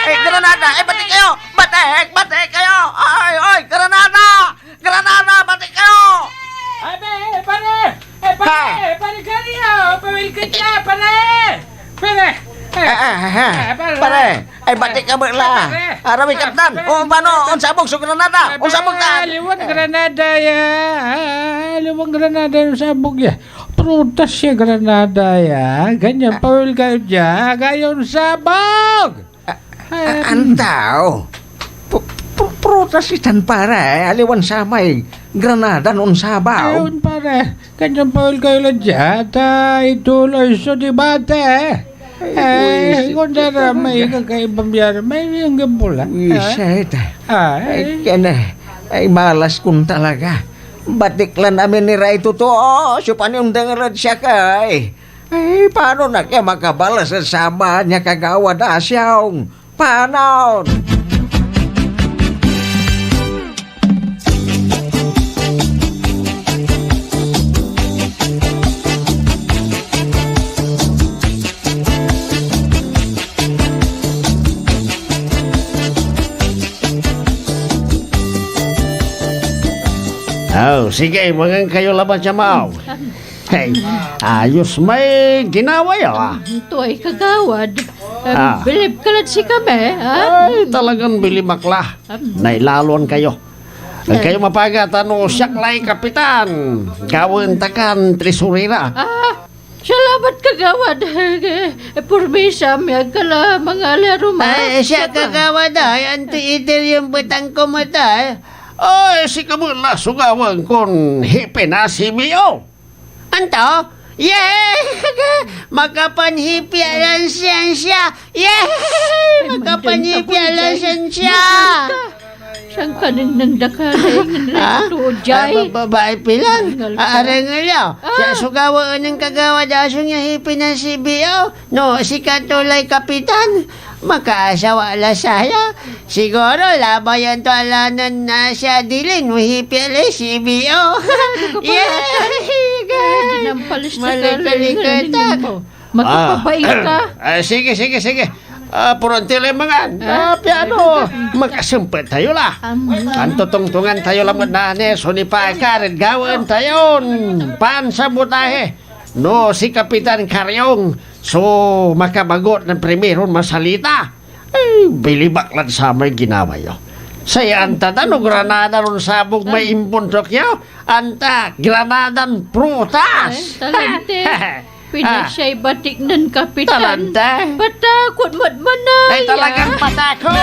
Granada! Batik kayo! Batik kayo! Ay, Granada! Batik kayo! Pare kaliyo! Pawilkit ka, pare! Batik ka ba Arawi kaptan! Paano? Unsabog sa Granada! Unsabog ka! Liwan Granada ya. Liwan Granada yung sabog ya. Prutas siya Granada ya. Ganyan pawil kayo dyan. Gayon sabog! Antaw. Prutas itan pare. Aliwan sa may Granada noon sabaw. Ayun pare. Ganyan pawil kayo dyan. Ituloy sa debate. Kung dara may kakaibang biyara, may yung gambula. Iset. Ay malas kung talaga. Batiklan namin ni Ray totoo. Supan yung dengaran siya kay. Ay, paano na kaya makabalas sa sama niya kagawad asyong? Paano? Sige, magang kayo laban siya maaw. Hey, ayos may ginawa yaw. Ito ay kagawad. Bilib ka lang si kami, Ay, talagang bilimakla. Nailalon kayo. Kayo mapagatan o siyaklay kapitan. Gawin takan tresurira. Salamat kagawad. Purmisa, may kala mga laro siya kagawad ay anti-itir yung batang kumatay. Ay, si kamula sugawan kon hipe na si Mio. Anto? Makapanhipialan siya. Makapanhipialan siya. Saan ka nang dakaling tudyay? Babae pilang. Arangal siya sugawan ng kagawad aso niya hipi na si Bio. No, si Katulay Kapitan. Makaasawa ala saya. Siguro labayan to alanan na siya dilin. Muhipiali si Bio. Ginampalis na Malikalikata. Magpapabait ka. Sige. Purontil yung mga piano. Magkasumpet tayo la. Antutungtungan tayo lang na so ni Pakarin. Gawin tayo. Pansabutahe. No, si Kapitan Karyong. So, makabagot ng primeron masalita. Ay, bilibaklan sa may ginawa yun. Saya anta no Granada ron sabog may impuntok yaw. Anta, Granadan prutas. Talente. Pinagsiya'y batik ng kapitan. Talanta. Patakot mo't manaya. Ay talagang patako.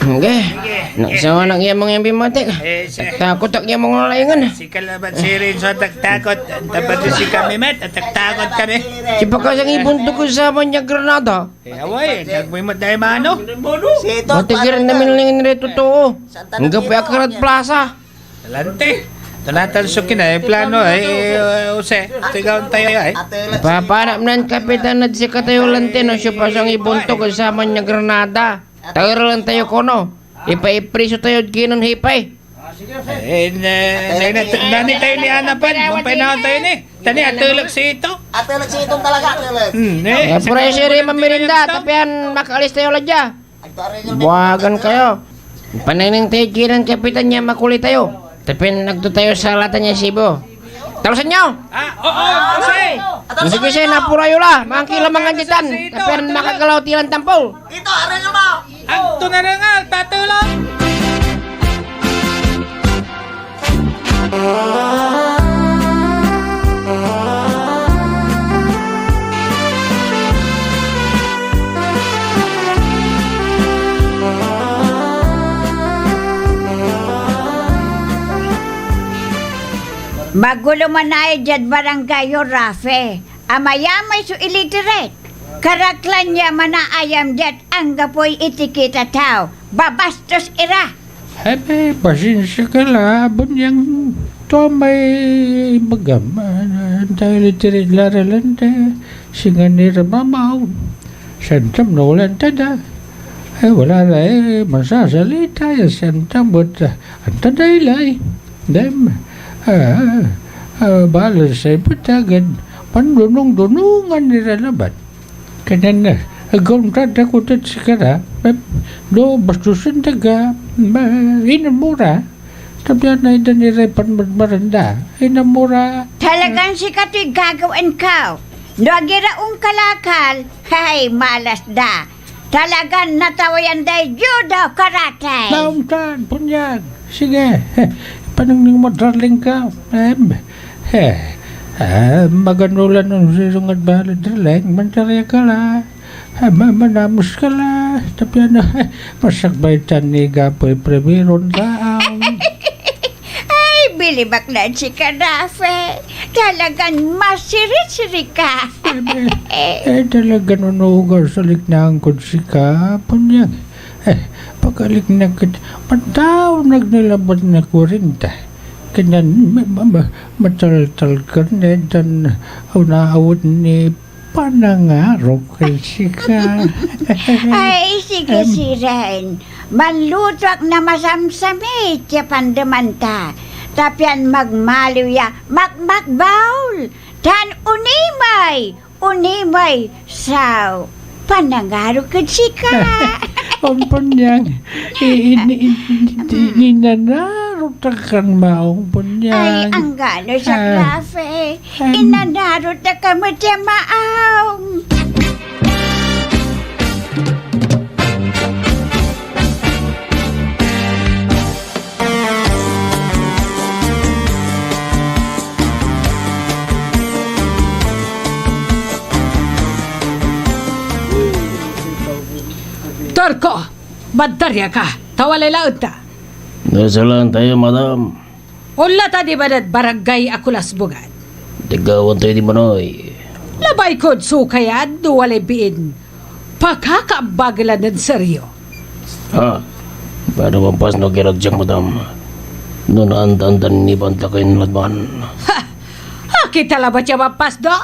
Okay. Nagsawa lang yung mga bimatik. Takot ak yung mga layangan. Si Kalabat si Rinso taktakot. Tapat si kami met at taktakot kami. Si Pakasang ibunto ko sa niya granada. Away, nagmoy mo tayo mano. Matigiran namin lang yung totoo. Hanggang pa akarat plaza. Talante. Tanatansukin na plano Use. Tigaw tayo ay. Papanap na kapitan at si Katayo Lantino siya pasang ibunto ko sa niya granada. Tayo lang tayo kono. Ipa-ipriso tayo kinon hipay. Nani tayo ni Anapan. Mumpay na tayo ni. Tani, atulog si ito. Atulog si itong talaga. Pura si Rima Mirinda. Tapian makaalis tayo ladya. Buwagan kayo. Pananing tayo kinon kapitan niya makulit tayo. Tapian nagto tayo sa latan niya Sibo. Talusan nyo! Sige siya, napurayo la. Mangkila mga jitan. Tapian makagalaw tilang tampol. Ito, aray nyo mo! Ang tunarangal, tatulong! Magulo man na dyan barangay o Rafe. Amayamay su illiterate. Karaklan niya manaayam dyan ang gapoy itikita tao. Babastos ira. Hebe, pasensya ka la. Abon yang to may magaman. Dahil itirit laralan ta. Singanira mamaw. Santam na walang tada. Ay wala la masasalita. Santam but ang taday la Dem. Balas ay patagan. Pandunong-dunungan nila laban. Kanya na, agawang tatakutat si Kara, do bastusin taga, inamura. Tabihan na ito nirepan maranda, inamura. Talagang si kato'y gagawin ka. Nagiraong kalakal, hay malas da. Talagang natawayan day judo karate. Naumtan, punyag. Sige, panang ning mo darling ka. Maganulan ng sirong at balad darling, mantarya ka la. Manamos ka la. Tapi ano, masakbaitan ni Gapoy Premiron ka. Ay, bilibak na si Karafe. Talagang masiri-siri ka. Talaga nunugar sa liknaan ko si ka. Punyag. Pagkalik na mataw nagnilabot na 40. Kanyan matal-tal ka na dan naawad ni panangarok kay sika. Ay, sige si Ren. Manlutwak na masamsamit ya pandemanta. Tapian magmaliw ya magbaul. Tan unimay saw. Panangarok kay sika. Ang panyang inanarutakan maong panyang. Ay, ang gano sa klafe. Inanarutakan mo siya maong. Torko, badarya ka. Tawalay laod ta. Nasalaan tayo, madam. Ula ta di ba barangay Akulas Bugad? Tigawan tayo di manoy. Labay kod sukayad, duwalay biin. Pakakabagalan ng seryo. Ha? Paano mampas no kiradyang, madam? Noon andan ni banta kayo naladman. Ha! Kita labat siya mapas do?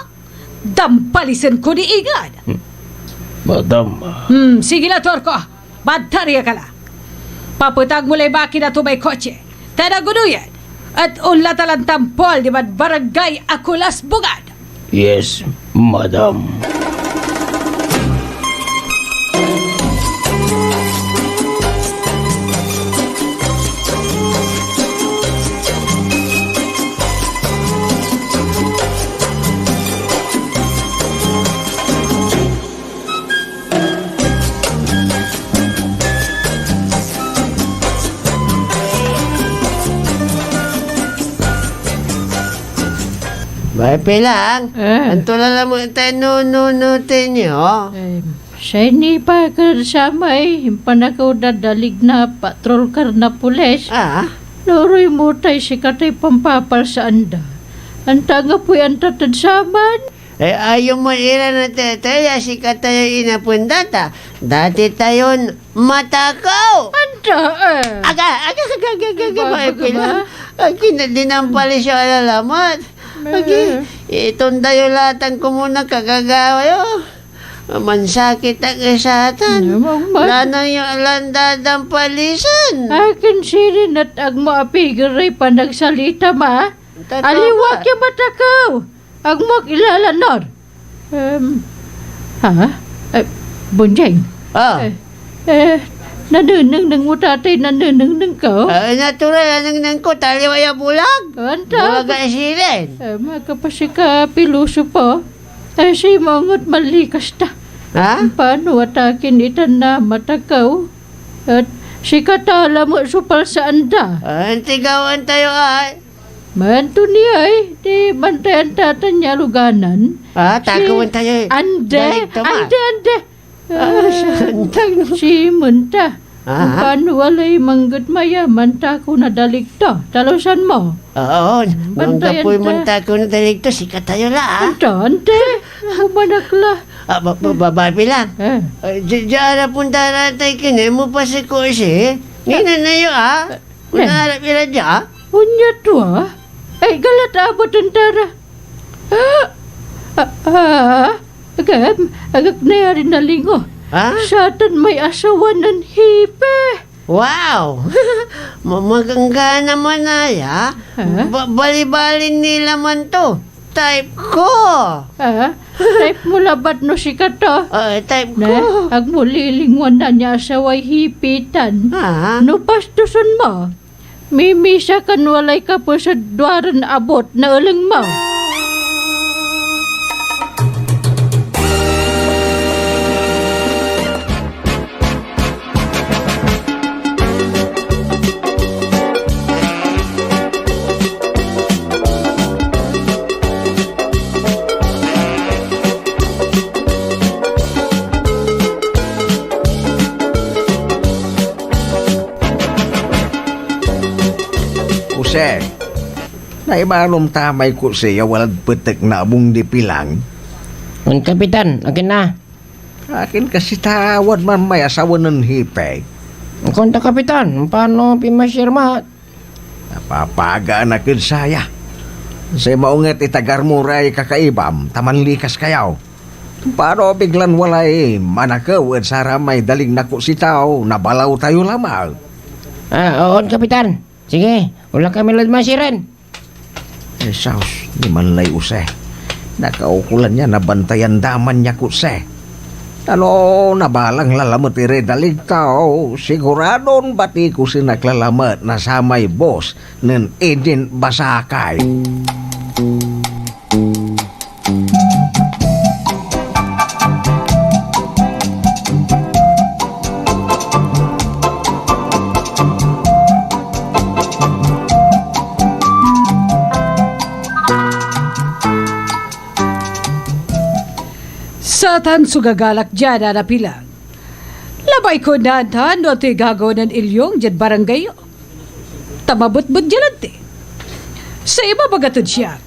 Dampalisan ko ni igad. Madam. Sige la, Torko. Badarya ka la. Paputag mulay baki na tumay kotse. Tanagunuyan. At unla talang tampol di ba't barangay Akulas Bugad. Yes, madam. May pilang. Antula mo tayo nunutin nyo. Siya ni pa samay, panakaw dadalig na patrol kar na pulis. Loroy mo tayo si katay pampapal sa anda. Anta nga po'y antatad saman. Ayaw mo ira na tayo, si katayo inapundata. Dati tayon matakaw. Anta Aga, may pilang. Dinambali siya alalamat. Itong dayo latang ko muna kagagawa. Mansakit ang isatan. Lana yung landadang palisan. Akin sirin at ag mo apigiray pa nagsalita ma. Aliwak yung matakaw. Ag mo kilala nor. Bunjeng. Nanunang nang utatay, nanunang ko. Natural nang ko, taliwaya bulag. Anta. Bulag sirin. Makapasi ka piluso po. Si mongot malikas ta. Paano atakin itan na matakaw? At si katala mo supal sa anda. Antigawan tayo ay. Manto niya ay. Di bantayan tatan niya luganan. Takawan tayo. Ande. Si Munta. Paano walay manggut maya manta ko na daligto. Talusan mo. Oo. Mangga po'y manta ko na daligto. Sikat tayo la. Ante. Umanakla. Bababi lang. Diyan na punta natin kini mo pa si Kursi. Ngayon na yun Kunarap ila dyan. Unya to Ay galat abot ang tara. Agak na yari na lingo. Satan may asawa ng hipe. Wow! Maganda naman na ya. Bali-bali nila man to. Type ko. Type mo labat no si Kato. Type ko. Ag mo lilingwan na niya asaway hipitan. No pastuson mo. Mimisa kan walay ka po sa dwaran abot na ulang mo. Naibalom tamay ko siya walang petek na abong dipilang. Kapitan, akin na. Akin kasi tawad man may asawa ng hipe. Konta kapitan, paano pimasirma? Napapagaan akin saya. Sa maungat itagar mo ray kakaibam, taman likas kayaw. Paano biglan walay manakaw at saramay daling nako si tao, nabalaw tayo lamang. Oo, kapitan. Sige, wala kami ladmasiran. Saus, di man lay use. Nakaukulan niya na bantayan daman niya kuse. Ano, nabalang lalamot ire dalig tao. Siguradon bati ko sinaklalamat na samay boss ng Agent Basakay. Satan sugagalak dyan na napilang. Labay ko na no ti gagaw ng ilyong dyan barangay. Tamabot-bot dyan te. Sa iba bagatod siya.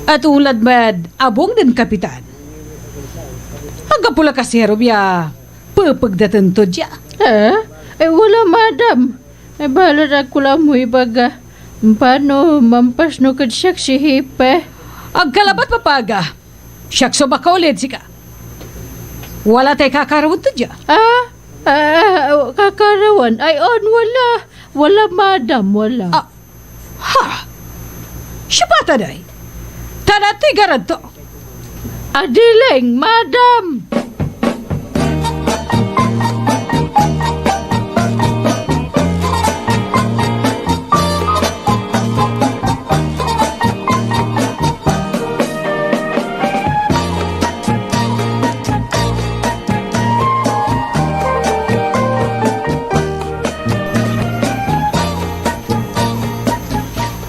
At ulad mad abong din kapitan. Hanggang pula kasi herobya pupagdatan to dyan. Wala madam. Balad ako lang mo ibaga. Paano mampas no kad siyak si hipe? Ang kalabat papaga. Siyak so baka ulit sika. Wala tayo kakarawan to dyan. Kakarawan? Ay, wala. Wala, madam, wala. Siya ba taday? Tanati garad to. Adiling, madam.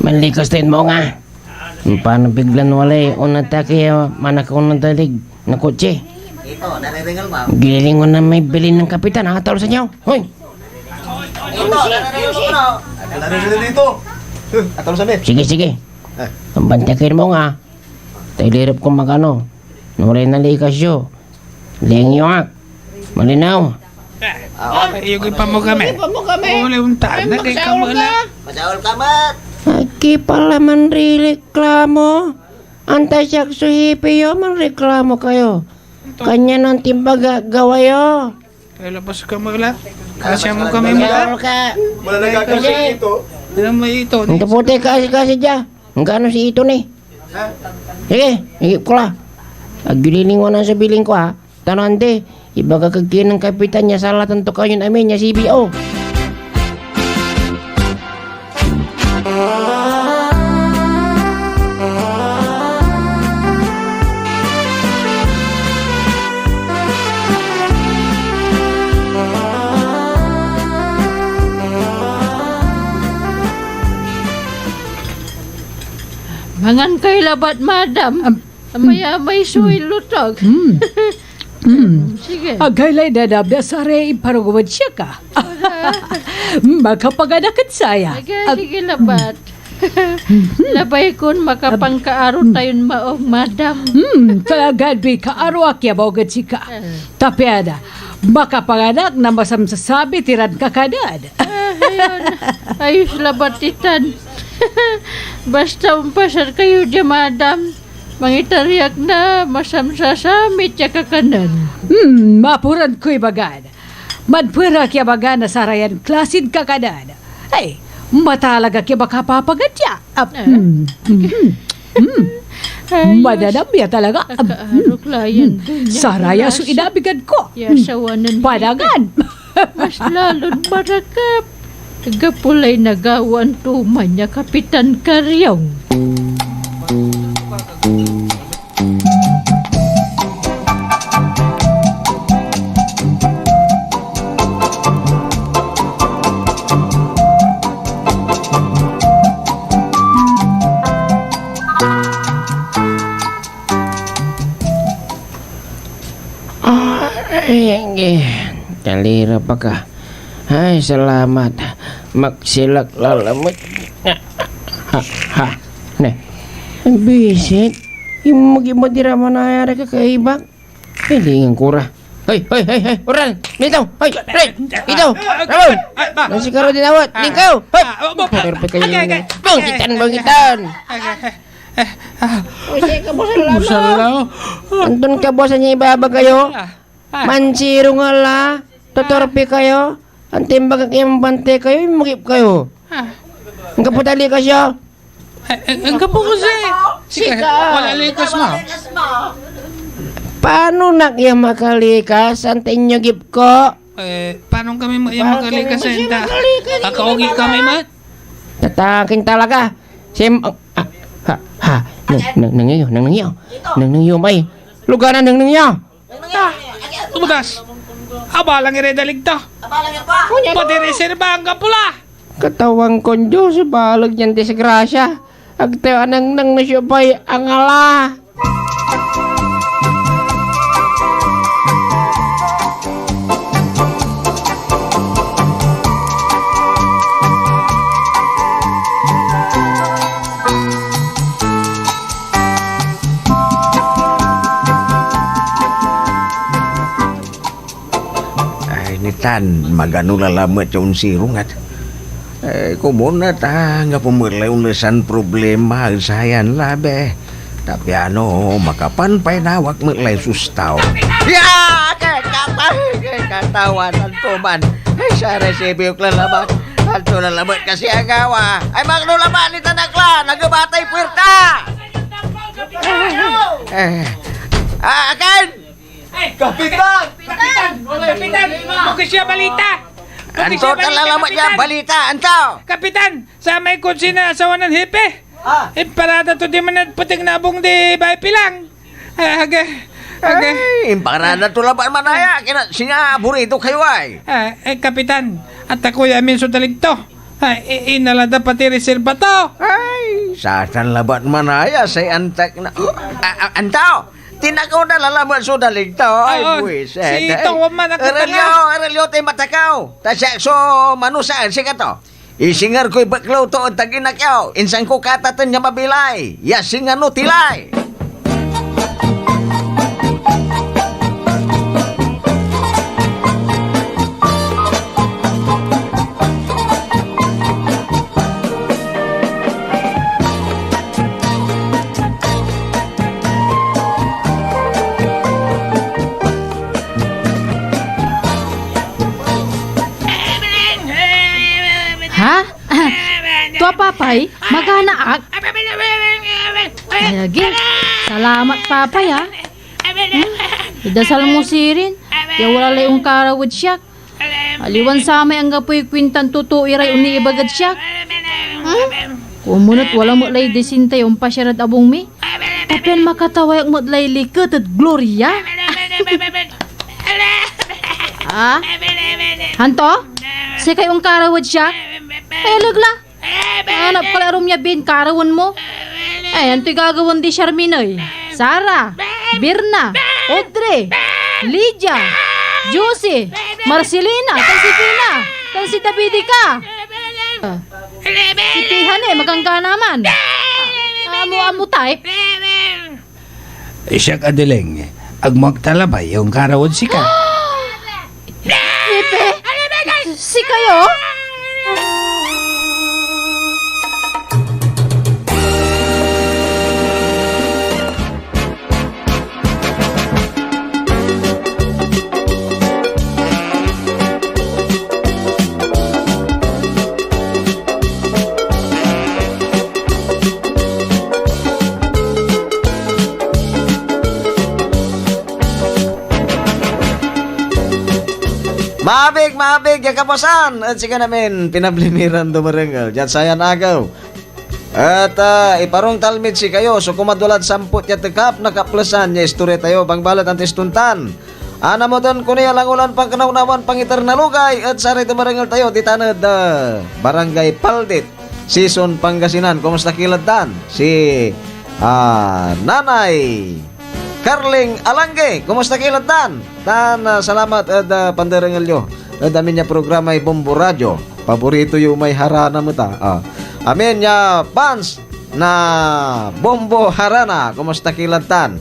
Manlikos din mo nga. Paano biglan walay unatake manakaw ng dalig na kotse? Ito, nariringal mo. Gilingon na may bilin ng kapitan, atol sa inyo. Hoy! Ito, nariringal dito. Atol sa Sige. Ang bantakin mo nga. Tayo lirap kung magano. Nuray na likasyo. Liyang yuak. Malinaw. Yung ipa mo kami. Uli untaan na kay kamala. Masaol ka, Mat. Aki pala man reklamo. Antay siya suhipi yo, man reklamo kayo. Kanya ng timbaga gawayo. Kaya labas ka magla. Kasya mo kami mula. Wala nagkakasya ito. Ano mo ito? Ang kaputi kasi dyan. Ang gano si ito ni. Sige, higip ko la. Aguliling ko na sa biling ko ha. Tanante, iba kakagkin ng kapitan niya salah tentu kayo namin niya CBO. Mangan kay labat, madam. Maya may suil lutog. Sige. Agaylay dadab da sare iparugawad siya ka. Makapaganakat saya. Sige labat. Labay kun makapangkaaro tayon maong madam. Kalagad bi kaaro akya bawagad si ka. Tapi ada makapanganak na masamsasabi tiran kakadad. Ayun. Ayos labat titan. Basta umpasar kayo dyan, madam. Mangitariak na masamsasamit siya kakanan. Mapuran ko'y bagad. Madpura kya baga na sarayan klasin kakadad. Ay, matalaga kya baka papagad siya. Madadam ya talaga. Klayan. Saraya su inabigad ko. Yasawanan. Padagan. Mas lalon barakap. Gapulay nagawan tuman niya Kapitan Karyong. Ay, kalira pa ka. Ay, salamat. Magsilak lalamot. Ne. Ang bisit. Yung mag-imadira mo na hayari ka kaibag. Pilingan kura. Hoy. Ural. Nito. Hoy. Ray. Ito. Ramon. Nasi karo dinawat. Lingkaw. Hoy. Perfect kayo. Bangkitan. Usay ka bosan lama. Antun ka bosan niya ibaba kayo. Mansiro nga la. Totorpe kayo. Ang timbag kayong bante kayo, magip kayo. Ang kaputali ka siya. Ang kapo ko Sika. Wala likas mo. Paano na kaya makalikas? Ang tinyo gip ko? Paano kami makalikas sa inta? Kakaugi kami, Mat. Tatakin talaga. Nangyayo, may. Lugaran nangyayo. Tumudas. Abalang iredalig to. Pati reserva ang kapula. Katawang konjo sa balag niyan disgrasya. Agtewa nang nasyupay ang ala. Tan magano lalamat yung sirungat. Kumuna ta nga pumulay unasan problema sayan labe. Tapi ano makapan pay nawak mulay sustaw. Ya, katawan to man. Sa resibo yung lalabat. Alto lalabat kasi agawa. Ay maglulaban ni tanakla, nagabatay puwerta. Akan! Kapitan! Kapitan! Bukis siya balita! Anto talalamat niya balita, anto! Kapitan! Sa may kutsi na asawa ng hipe! Imparada to di man puting nabong di bay pilang! Imparada to laban manaya! Singa burito kayo ay! Kapitan! At ako yamin so dalig to! Ay, inalada pati reserva to. Ay, satan labat manaya say antak na. Antaw, tinakaw na lalaman so daligtaw. Ay, Oo, buwis. si Ito man ang katanga. Arelyo, tayo matakaw. Tasya, so, manusaan, siya to. Isingar ko'y baklaw to at taginakyaw. Insan ko katatan niya mabilay. Yasingan no tilay. Ha? Tua papay, magana ak. Ayagi. Salamat papay ha. Idasal mo sirin. Ya wala layong karawad siyak. Aliwan sa may ang gapoy kwintan tuto iray uni ibagad siyak. Kumunot wala mo lay desinta yung pasyarad abong mi. Tapen makataway mo lay likat at gloria. Ah? Hanto? Si kayong karawad siyak? Lagla. Hanap pala arom niya bin karawan mo. Ay, anto'y gagawin di Charminoy. Sarah, Birna, Audrey, Lydia, Josie, Marcelina, tan si Tina, tan si Davidica. Si Tihan magangga naman. Amo type. Siyak adiling, agmagtalabay yung karawad si ka. Pepe, si kayo? Mabig, ya kapasan. At sika namin, pinablimiran dumarengal. Diyan sayan agaw. At iparong talmid si kayo. So kumadulad samput ya tekap, nakaplasan ya istorya tayo. Bangbalat ang tistuntan. Ana mo doon kuniya lang ulan pang kanaunawan pang iternalugay. At saray dumarengal tayo. Ditanad Barangay Paldit. Season Pangasinan. Kumusta kiladan? Si Nanay Carling Alangge, kumusta kiladan? Salamat at pandarangal nyo. Dami niya programa ay Bombo Radio. Paborito yung may harana mo ta. Amin niya fans na Bombo Harana, kumusta kiladan?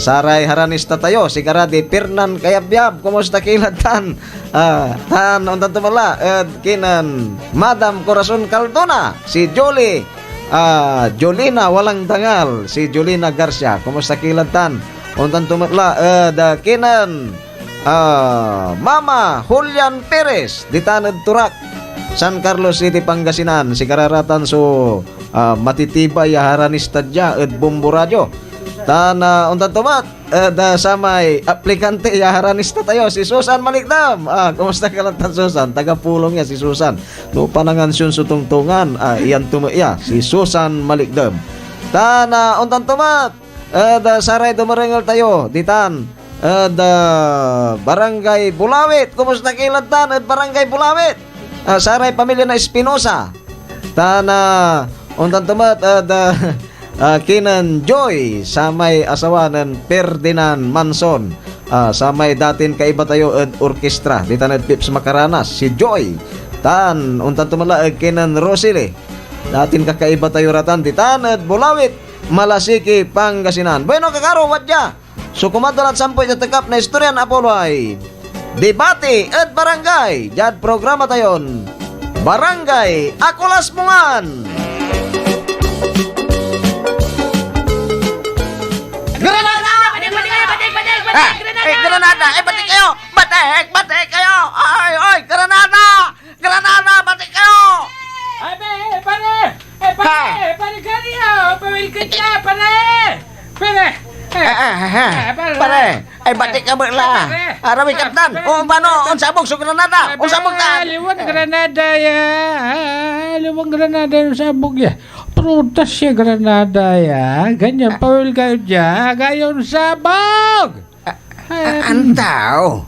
Saray haranista tayo. Si Karadi Pirnan Kayabyab, kumusta kiladan? Untan tumala. Kinan Madam Corazon Caldona. Si Jolie Jolina Walang Dangal, si Jolina Garcia, kumusta kilatan? Untan tumatla, kinan Mama Julian Perez, ditanad Turak, San Carlos City, Pangasinan, si kararatan so matitibay haranista dya at Bombo Radio. Untan tumat, samay aplikante haranista tayo, si Susan Malikdam. Kumusta kalatan Susan? Tagapulong ya si Susan. No panangan siyon sutungtungan, iyan tumaya, si Susan Malikdam. Untan tumat, saray dumarengal tayo, ditan, Barangay Bulawit. Kumusta kilatan at Barangay Bulawit? Saray pamilya na Espinosa. Untan tumat, Kinan Joy sa may asawanan Ferdinand Manson, sa may datin kaiba tayo at orkestra ditanad Pips Macaranas si Joy untan tumala Kinan Rosile datin kakaiba tayo ratan ditanad Bulawit Malasiki Pangasinan. Bueno kakaro wadya so kumadalat sampoy sa tekap na istoryan apolay debate at barangay jad programa tayon Barangay Akulas Mungan. Granada! Batik kayo! Batik kayo! Ay, Granada! Batik kayo! Pare kaniya! Pawilkat niya, pare! Pare! Ay, batik ka ba la? Arawi kaptan! O, paano? Unsabog sa Granada! Unsabog ka! Liwan Granada yung sabog ya. Prutas siya Granada ya. Ganyan pawil kayo dyan. Gayon sabog! Antaw!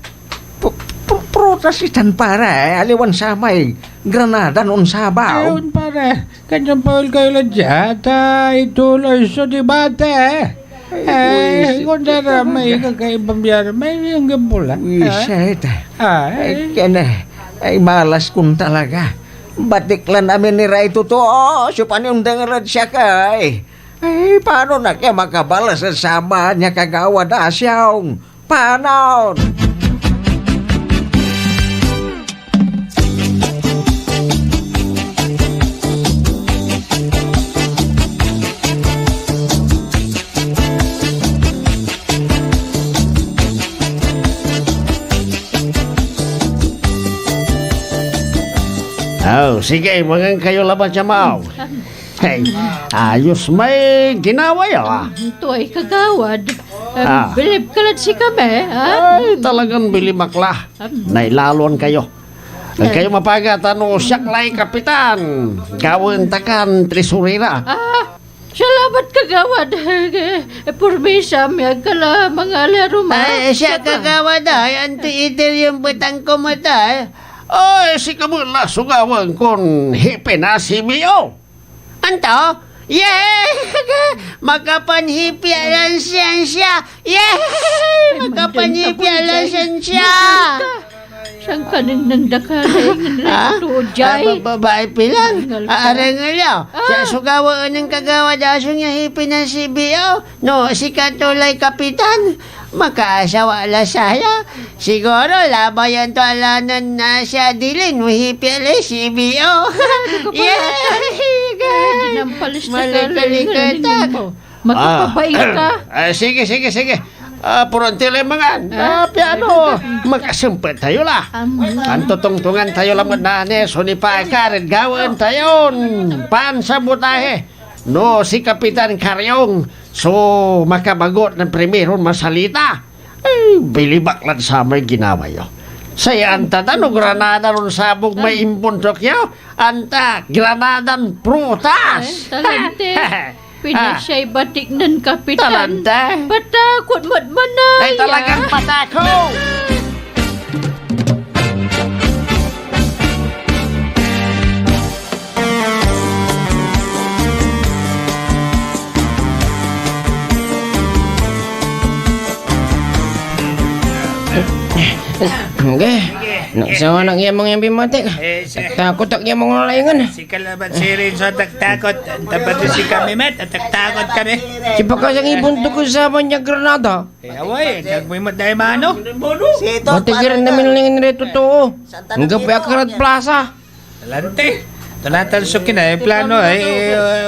Prutas itan pare! Aliwan samay! Granada noon sabaw. Ayun pare, kanyang Paul kayo lang dyan, ituloy sa debate. Kung dara may kakaibang biyara, may yung gambula. Wiset. Ay malas kun talaga. Batiklan namin ni Ray totoo. Supan yung dengaran siya kay. Ay, paano na kaya makabalas sa sama niya kagawa na siyang? Paano? Oh, sige, magang kayo laban siya mau. Hey, ayos may ginawa yun, Ito ay kagawad. Ah. Bilib ka lang si kami, Ay, talagang bilimakla. Nailalon kayo. Kayo mapagatan o siyaklay kapitan. Gawin takan tresurera. Salamat kagawad. Purbisa, may kala mga laruma. Ay, siya kagawad ay, anti-idir yung butang kumatay. Ay, si Kamula sugawan kon hipe na si Mio. Anto? Yeah! Makapanhipya lang siya. Yeah! Makapanhipya lang siya. Saan ka nang dakaling jay? Babae pilang. Arangal Siya sugawan ng kagawa daso niya hipi ng CBO. No, si Katulay Kapitan. Makaasawa la saya. Siguro labayan to alanan na siya dilin. Hipi ala CBO. Yeah! Ginampalis na Malikalikat. Magpapabait ka. Sige. Purantila mga piano. Magkasimpat tayo la. Ang tutungtungan tayo lang na neso ni Paakarin. Gawin tayo. Pansabutahe. No, si Kapitan Karyong. So, makabagot ng primeron masalita. Ay, bilibaklan sa may ginawa yun. Saya anta no Granada ron sabog may impuntok yaw. Anta, Granadan prutas. Talante. Pinasya'y batik ng kapitan. Talante. Patakot mo't manaya. Ay, talagang patakot. Okay. Nagsawa ng iya mga bimatik. Takot ak iya mga layangan. Si Kalabat si Rinso taktakot. Tapat si kami met. Taktakot kami. Si Pakasang ibunto ko sa niya Granada. Away, nagmimot na mano. Matigiran namin lang yung totoo. Hanggang pa akarat plaza. Talante. Talatan sukin ay plano ay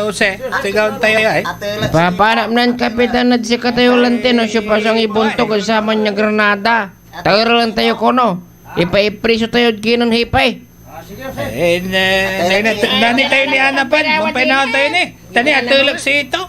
use. Tigaw tayo ay. Papanap ng kapitan at si Katayo Lantino siya pasang ibunto ko sa niya Granada. Tayo lang tayo kono. Ipaipriso tayo kinon hipay. Nani tayo ni Anapan. Mampay na tayo ni. Tani atulog si ito.